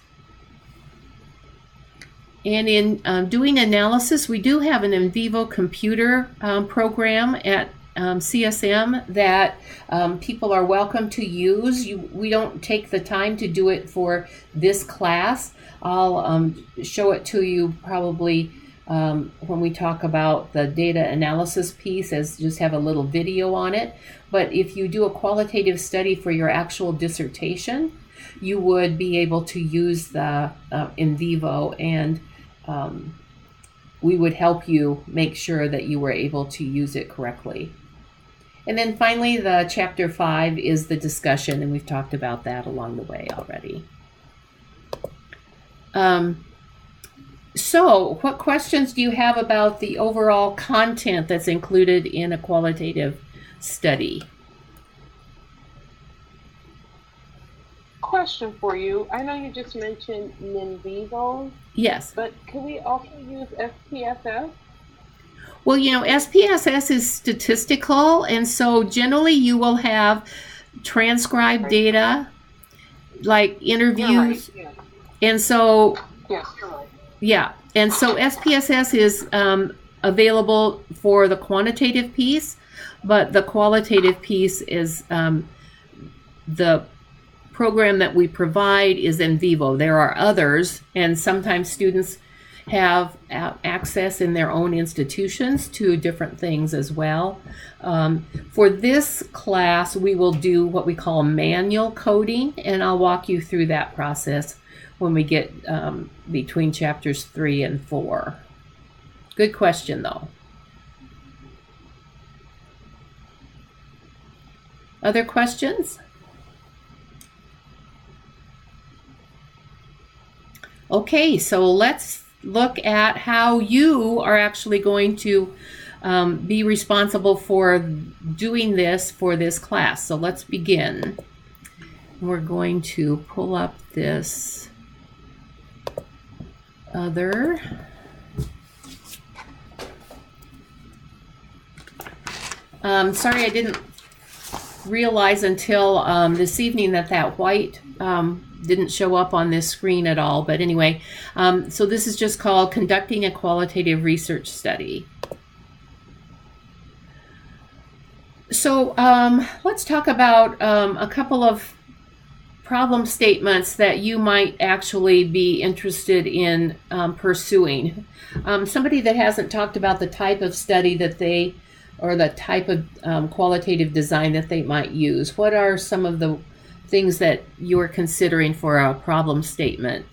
And in doing analysis, we do have an in vivo computer program at CSM that people are welcome to use. We don't take the time to do it for this class. I'll show it to you probably when we talk about the data analysis piece, as just have a little video on it. But if you do a qualitative study for your actual dissertation, you would be able to use the in vivo, and we would help you make sure that you were able to use it correctly. And then finally, the chapter 5 is the discussion, and we've talked about that along the way already. So what questions do you have about the overall content that's included in a qualitative study? Question for you. I know you just mentioned in vivo. Yes. But can we also use SPSS? Well, you know, SPSS is statistical, and so generally you will have transcribed data, like interviews. Yeah. And so, Yes, you're right. Yeah, and so SPSS is available for the quantitative piece, but the qualitative piece is the program that we provide is in vivo. There are others, and sometimes students have access in their own institutions to different things as well. For this class, we will do what we call manual coding, and I'll walk you through that process when we get between chapters 3 and 4. Good question, though. Other questions? Okay, so let's look at how you are actually going to be responsible for doing this for this class. So let's begin. We're going to pull up this other. Sorry, I didn't realize until this evening that white didn't show up on this screen at all. But anyway, so this is just called Conducting a Qualitative Research Study. So let's talk about a couple of problem statements that you might actually be interested in pursuing. Somebody that hasn't talked about the type of study that they, or the type of qualitative design that they might use. What are some of the things that you're considering for a problem statement?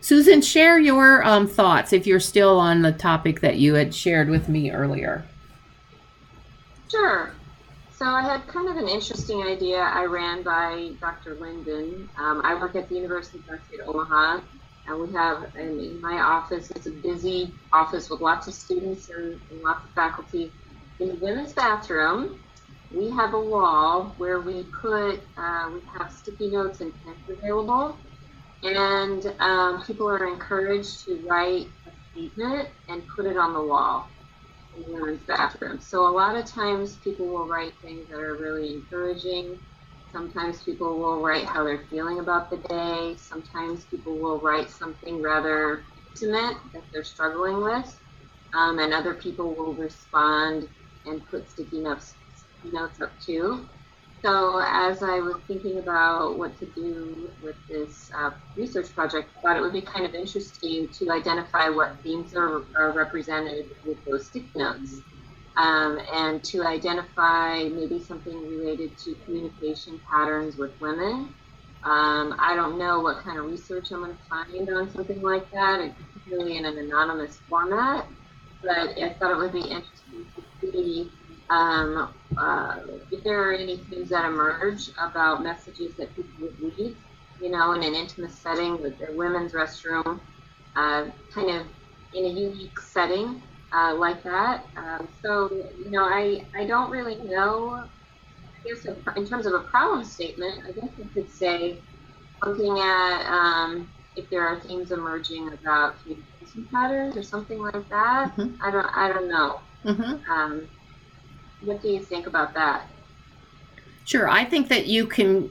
Susan, share your thoughts if you're still on the topic that you had shared with me earlier. Sure. So I had kind of an interesting idea I ran by Dr. Linden. I work at the University of Omaha, and we have, in my office, it's a busy office with lots of students and lots of faculty. In the women's bathroom, we have a wall where we have sticky notes and pens available. And people are encouraged to write a statement and put it on the wall in the women's bathroom. So a lot of times people will write things that are really encouraging. Sometimes people will write how they're feeling about the day. Sometimes people will write something rather intimate that they're struggling with. And other people will respond and put sticky notes up too. So as I was thinking about what to do with this research project, I thought it would be kind of interesting to identify what themes are represented with those sticky notes, and to identify maybe something related to communication patterns with women. I don't know what kind of research I'm going to find on something like that, particularly in an anonymous format, but I thought it would be interesting to see if there are any things that emerge about messages that people would read, in an intimate setting with their women's restroom, kind of in a unique setting like that. So, I don't really know. I guess in terms of a problem statement, I guess I could say looking at if there are things emerging about communication patterns or something like that. Mm-hmm. I don't know. Mm-hmm. What do you think about that? Sure. I think that you can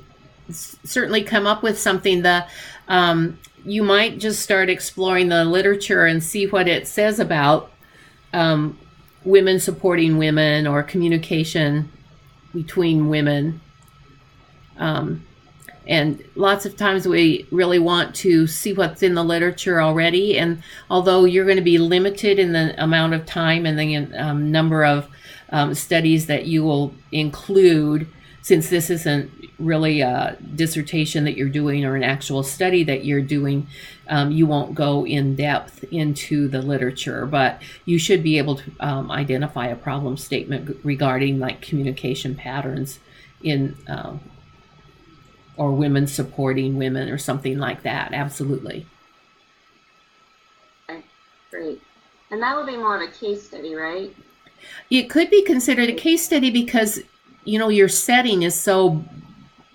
certainly come up with something. You might just start exploring the literature and see what it says about women supporting women or communication between women. And lots of times we really want to see what's in the literature already. And although you're going to be limited in the amount of time and the number of studies that you will include, since this isn't really a dissertation that you're doing or an actual study that you're doing, you won't go in depth into the literature, but you should be able to identify a problem statement regarding like communication patterns in or women supporting women or something like that. Absolutely. Okay, great. And that would be more of a case study, right? It could be considered a case study because, your setting is so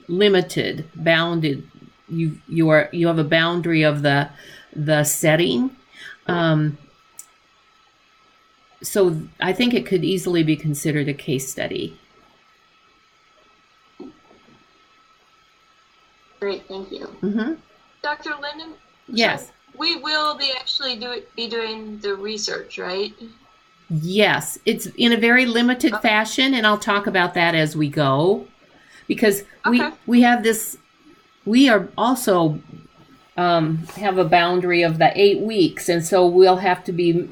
limited, bounded. You have a boundary of the setting. So I think it could easily be considered a case study. Great, thank you. Mm-hmm. Dr. Linden? Yes. So we will be doing the research, right? Yes, it's in a very limited fashion, and I'll talk about that as we go, because we have this. We are also have a boundary of the 8 weeks, and so we'll have to be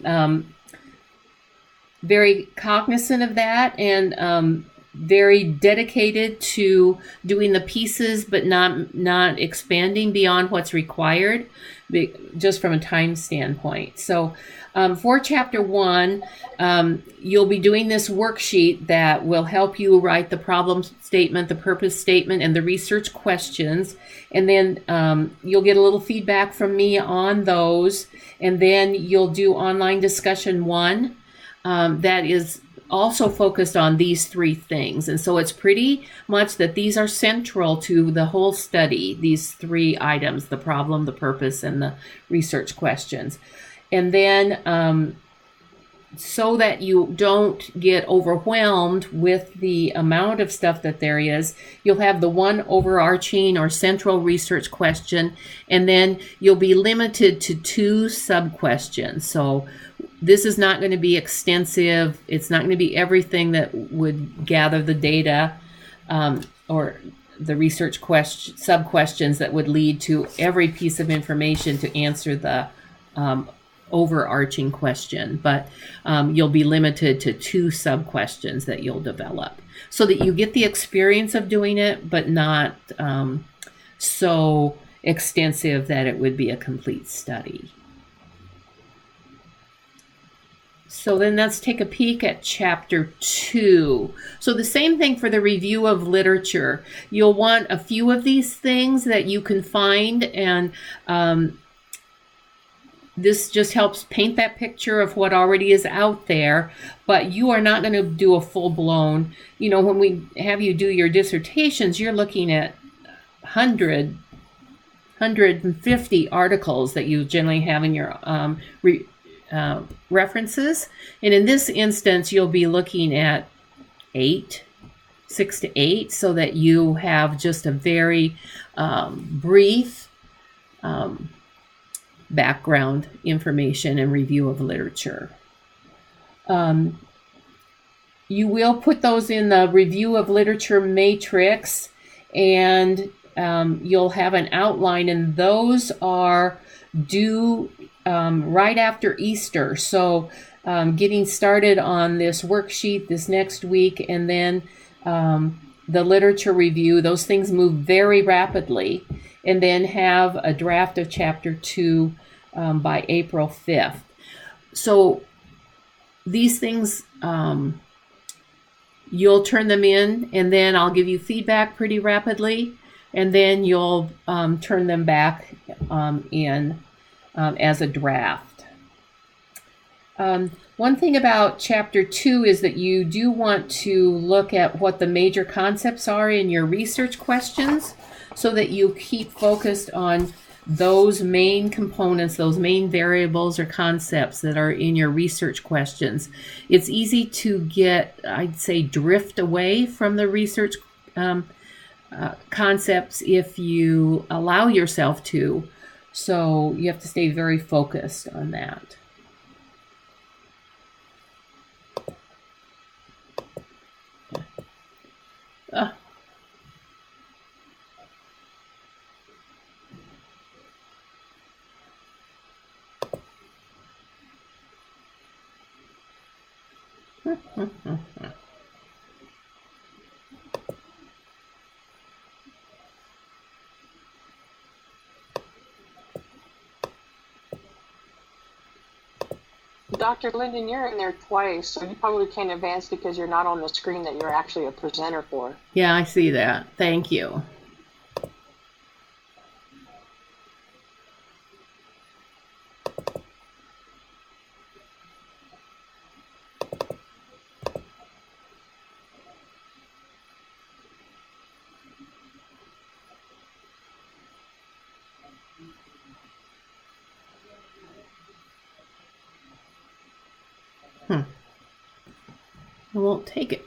very cognizant of that and very dedicated to doing the pieces, but not expanding beyond what's required, just from a time standpoint. So for chapter 1, you'll be doing this worksheet that will help you write the problem statement, the purpose statement, and the research questions. And then you'll get a little feedback from me on those. And then you'll do online discussion 1 that is also focused on these 3 things. And so it's pretty much that these are central to the whole study, these 3 items: the problem, the purpose, and the research questions. And then so that you don't get overwhelmed with the amount of stuff that there is, you'll have the one overarching or central research question, and then you'll be limited to 2 sub-questions. So this is not going to be extensive. It's not going to be everything that would gather the data or the research sub-questions that would lead to every piece of information to answer the overarching question, but you'll be limited to 2 sub-questions that you'll develop so that you get the experience of doing it, but not so extensive that it would be a complete study. So then let's take a peek at chapter 2. So the same thing for the review of literature. You'll want a few of these things that you can find, and this just helps paint that picture of what already is out there, but you are not going to do a full-blown, when we have you do your dissertations, you're looking at 150 articles that you generally have in your references. And in this instance, you'll be looking at 6 to 8, so that you have just a very brief background information and review of literature. You will put those in the review of literature matrix, and you'll have an outline, and those are due right after Easter. So getting started on this worksheet this next week, and then the literature review, those things move very rapidly, and then have a draft of chapter 2 by April 5th. So these things, you'll turn them in, and then I'll give you feedback pretty rapidly, and then you'll turn them back in as a draft. One thing about chapter 2 is that you do want to look at what the major concepts are in your research questions, so that you keep focused on those main components, those main variables or concepts that are in your research questions. It's easy to get, I'd say, drift away from the research concepts if you allow yourself to. So you have to stay very focused on that. Dr. Linden, you're in there twice, so you probably can't advance because you're not on the screen that you're actually a presenter for. Yeah, I see that. Thank you. I won't take it.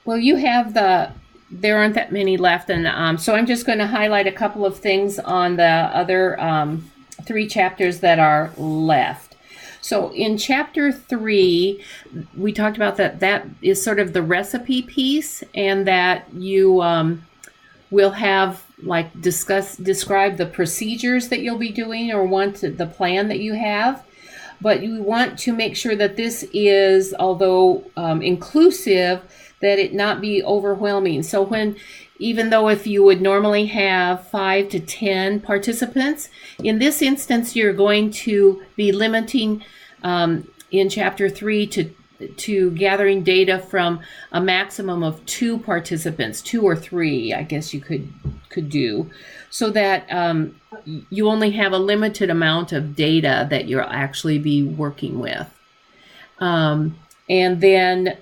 Well, you have there aren't that many left, and so I'm just going to highlight a couple of things on the other 3 chapters that are left. So in chapter 3, we talked about that is sort of the recipe piece, and that you will have describe the procedures that you'll be doing, or the plan that you have. but you want to make sure that this is, although inclusive, that it not be overwhelming. So even though if you would normally have 5 to 10 participants, in this instance, you're going to be limiting in Chapter 3 to gathering data from a maximum of 2 participants, 2 or 3, I guess you could do, so that you only have a limited amount of data that you'll actually be working with. And then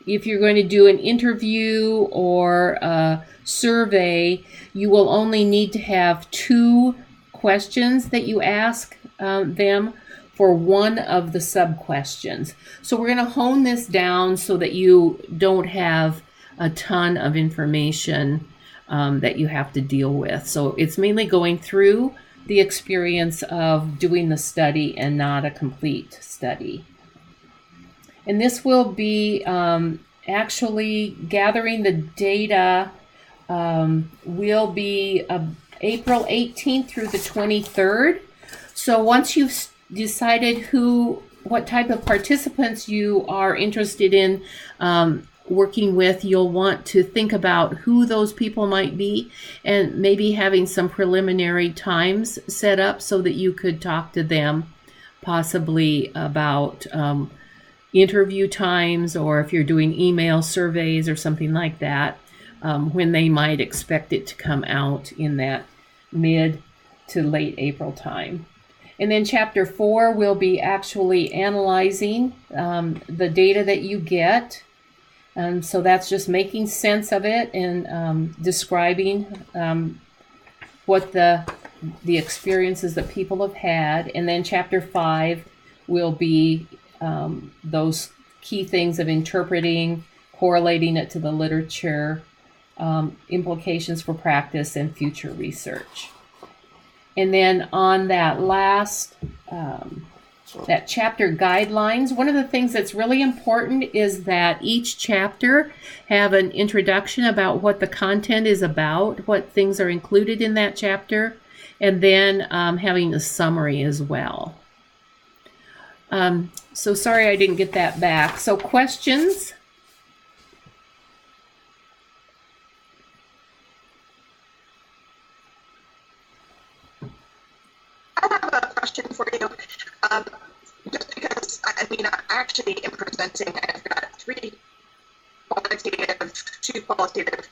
if you're going to do an interview or a survey, you will only need to have 2 questions that you ask them for one of the sub-questions. So we're going to hone this down so that you don't have a ton of information that you have to deal with. So it's mainly going through the experience of doing the study and not a complete study. And this will be actually gathering the data will be April 18th through the 23rd. So once you've decided what type of participants you are interested in working with, you'll want to think about who those people might be and maybe having some preliminary times set up so that you could talk to them possibly about interview times, or if you're doing email surveys or something like that, when they might expect it to come out in that mid to late April time. And then Chapter 4 will be actually analyzing the data that you get. So that's just making sense of it and describing what the experiences that people have had. And then Chapter 5 will be those key things of interpreting, correlating it to the literature, implications for practice, and future research. And then on that last, that chapter guidelines, one of the things that's really important is that each chapter have an introduction about what the content is about, what things are included in that chapter, and then having a summary as well. So sorry I didn't get that back. So questions? I have a question for you. Just because, I mean, I actually am presenting, I've got 3 quantitative, 2 qualitative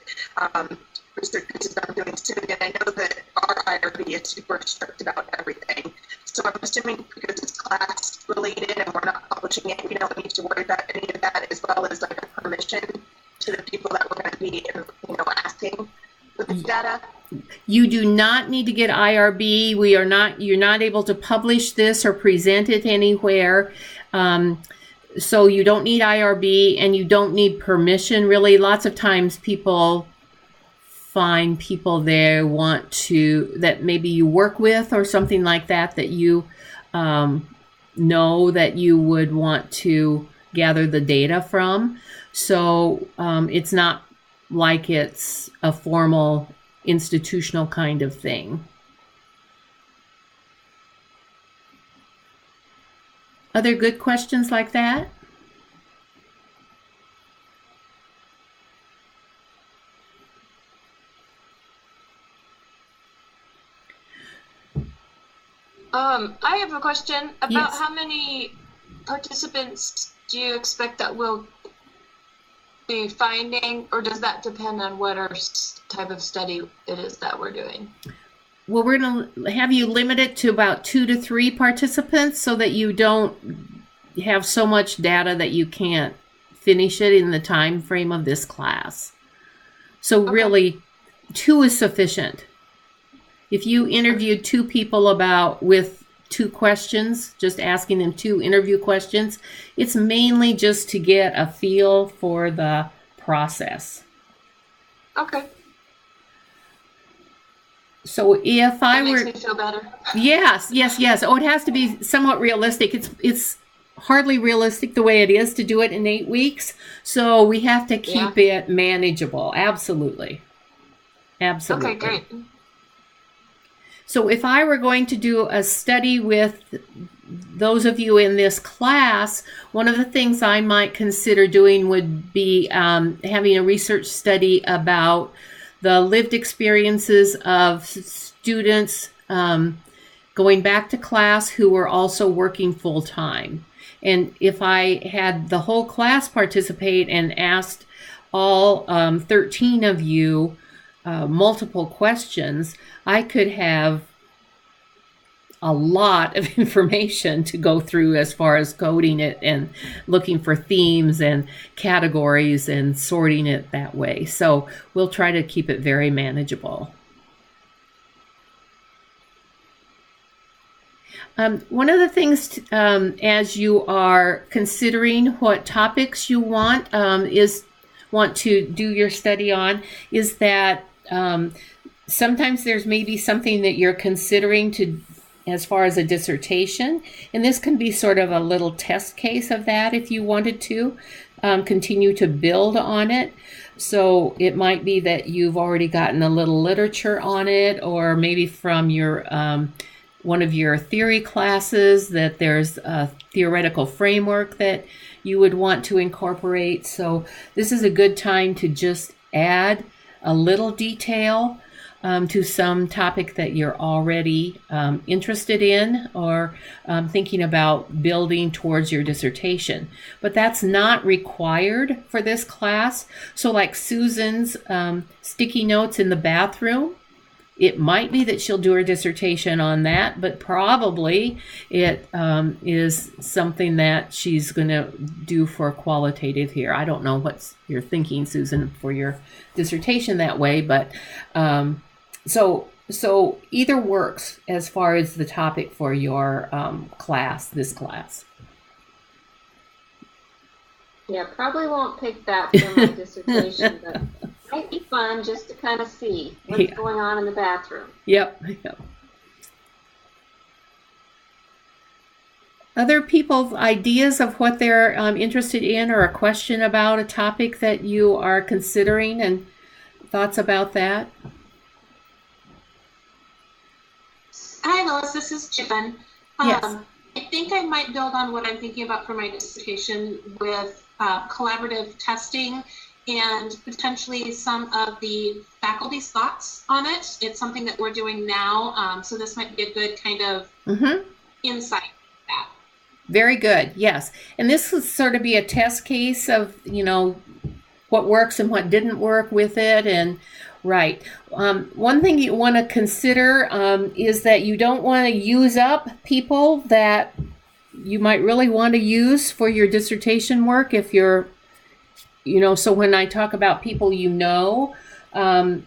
research pieces I'm doing soon, and I know that our IRB is super strict about everything. So I'm assuming because it's class related and we're not publishing it, we don't need to worry about any of that, as well as like a permission to the people that we're going to be, asking with the data. You do not need to get IRB. You're not able to publish this or present it anywhere. So you don't need IRB and you don't need permission, really. Lots of times people find people they want to, that maybe you work with or something like that, that you know that you would want to gather the data from. So it's not like it's a formal institutional kind of thing. Other good questions like that? I have a question about Yes. how many participants do you expect that we'll be finding, or does that depend on what our type of study it is that we're doing? Well, we're going to have you limit it to about 2 to 3 participants so that you don't have so much data that you can't finish it in the time frame of this class. So really, 2 is sufficient. If you interviewed 2 people with 2 questions, just asking them 2 interview questions, it's mainly just to get a feel for the process. Okay. So if I That were, makes me feel better. yes. Oh, it has to be somewhat realistic. It's hardly realistic the way it is to do it in 8 weeks. So we have to keep it manageable. Absolutely. Okay, great. So if I were going to do a study with those of you in this class, one of the things I might consider doing would be having a research study about the lived experiences of students going back to class who were also working full-time. And if I had the whole class participate and asked all 13 of you multiple questions, I could have a lot of information to go through as far as coding it and looking for themes and categories and sorting it that way. So we'll try to keep it very manageable. One of the things as you are considering what topics you want to do your study on is that sometimes there's maybe something that you're considering to as far as a dissertation, and this can be sort of a little test case of that if you wanted to continue to build on it. So it might be that you've already gotten a little literature on it, or maybe from your one of your theory classes that there's a theoretical framework that you would want to incorporate. So this is a good time to just add a little detail to some topic that you're already interested in or thinking about building towards your dissertation. But that's not required for this class. So like Susan's sticky notes in the bathroom, it might be that she'll do her dissertation on that, but probably it is something that she's going to do for qualitative here. I don't know what you're thinking, Susan, for your dissertation that way, but so either works as far as the topic for your this class. Yeah, probably won't pick that for my dissertation, but it might be fun just to kind of see what's going on in the bathroom. Yep. Other people's ideas of what they're interested in, or a question about a topic that you are considering, and thoughts about that? Hi, Lois. This is Chippen. Yes. I think I might build on what I'm thinking about for my dissertation with collaborative testing and potentially some of the faculty's thoughts on it. It's something that we're doing now, so this might be a good kind of insight into that. Very good, yes. And this would sort of be a test case of, what works and what didn't work with it. And right. One thing you want to consider is that you don't want to use up people that you might really want to use for your dissertation work if you're, so when I talk about people you want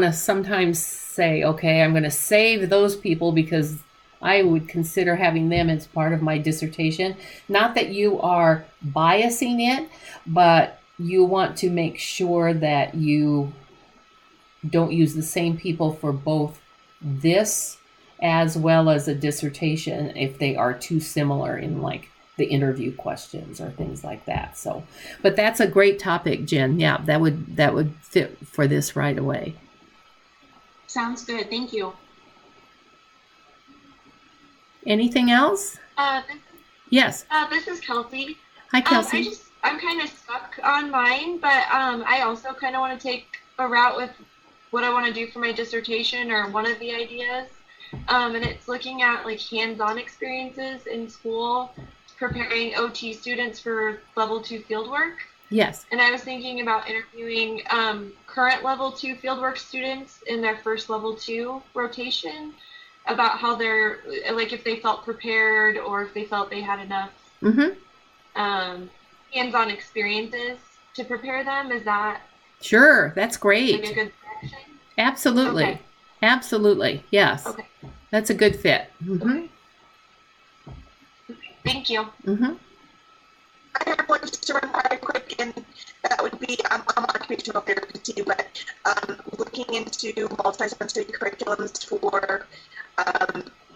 to sometimes say, okay, I'm going to save those people because I would consider having them as part of my dissertation. Not that you are biasing it, but you want to make sure that you don't use the same people for both this as well as a dissertation if they are too similar in like the interview questions or things like that. So, but that's a great topic, Jen. Yeah, that would fit for this right away. Sounds good. Thank you. Anything else? Yes. This is Kelsey. Hi, Kelsey. I'm kind of stuck on mine, but I also kind of want to take a route with what I want to do for my dissertation, or one of the ideas. And it's looking at like hands-on experiences in school, preparing OT students for level 2 fieldwork. Yes. And I was thinking about interviewing current level 2 fieldwork students in their first level 2 rotation about how they're, like, if they felt prepared or if they felt they had enough hands-on experiences to prepare them. Is that sure? That's great. Like a good direction? Absolutely. Okay. Absolutely. Yes. Okay. That's a good fit. Okay. Thank you. I have one just to run quite quick, and that would be I'm occupational therapy too, but looking into multi-sensory curriculums for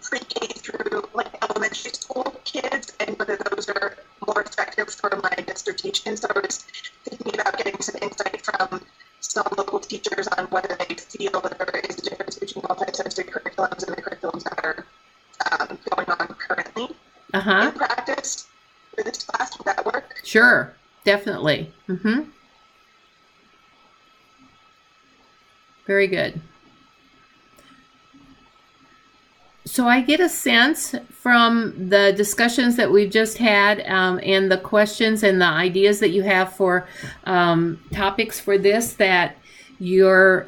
pre-K through like elementary school kids, and whether those are more effective for my dissertation. So I was thinking about getting some insight from some local teachers on whether they feel that there is a difference between multi-sensory curriculums and the curriculums that are going on Sure, definitely. Very good. So I get a sense from the discussions that we've just had and the questions and the ideas that you have for topics for this that you're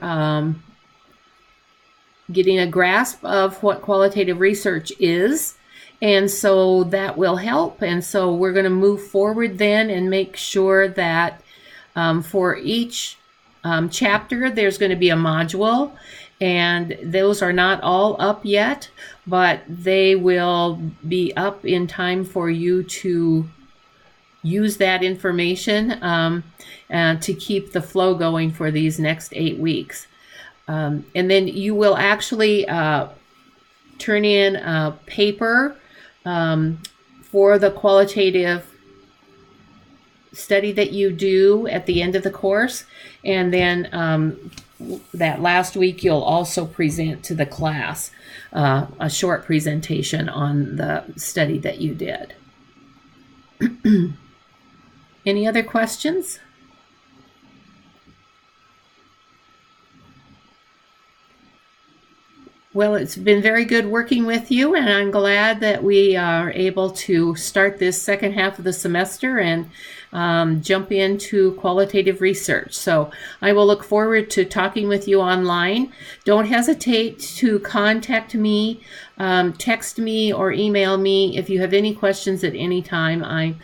getting a grasp of what qualitative research is. And so that will help. And so we're going to move forward then and make sure that for each chapter, there's going to be a module. And those are not all up yet, but they will be up in time for you to use that information and to keep the flow going for these next 8 weeks. And then you will actually turn in a paper for the qualitative study that you do at the end of the course. And then that last week, you'll also present to the class a short presentation on the study that you did. Any other questions? Well, it's been very good working with you, and I'm glad that we are able to start this second half of the semester and jump into qualitative research. So I will look forward to talking with you online. Don't hesitate to contact me, text me, or email me if you have any questions at any time. I'm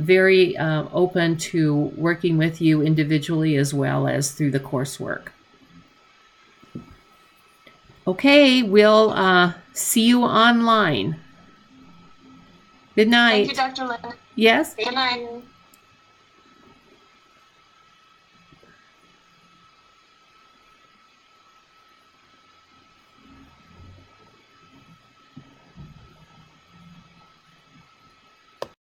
very open to working with you individually as well as through the coursework. Okay, we'll see you online. Good night. Thank you, Dr. Lynn. Yes? Good night.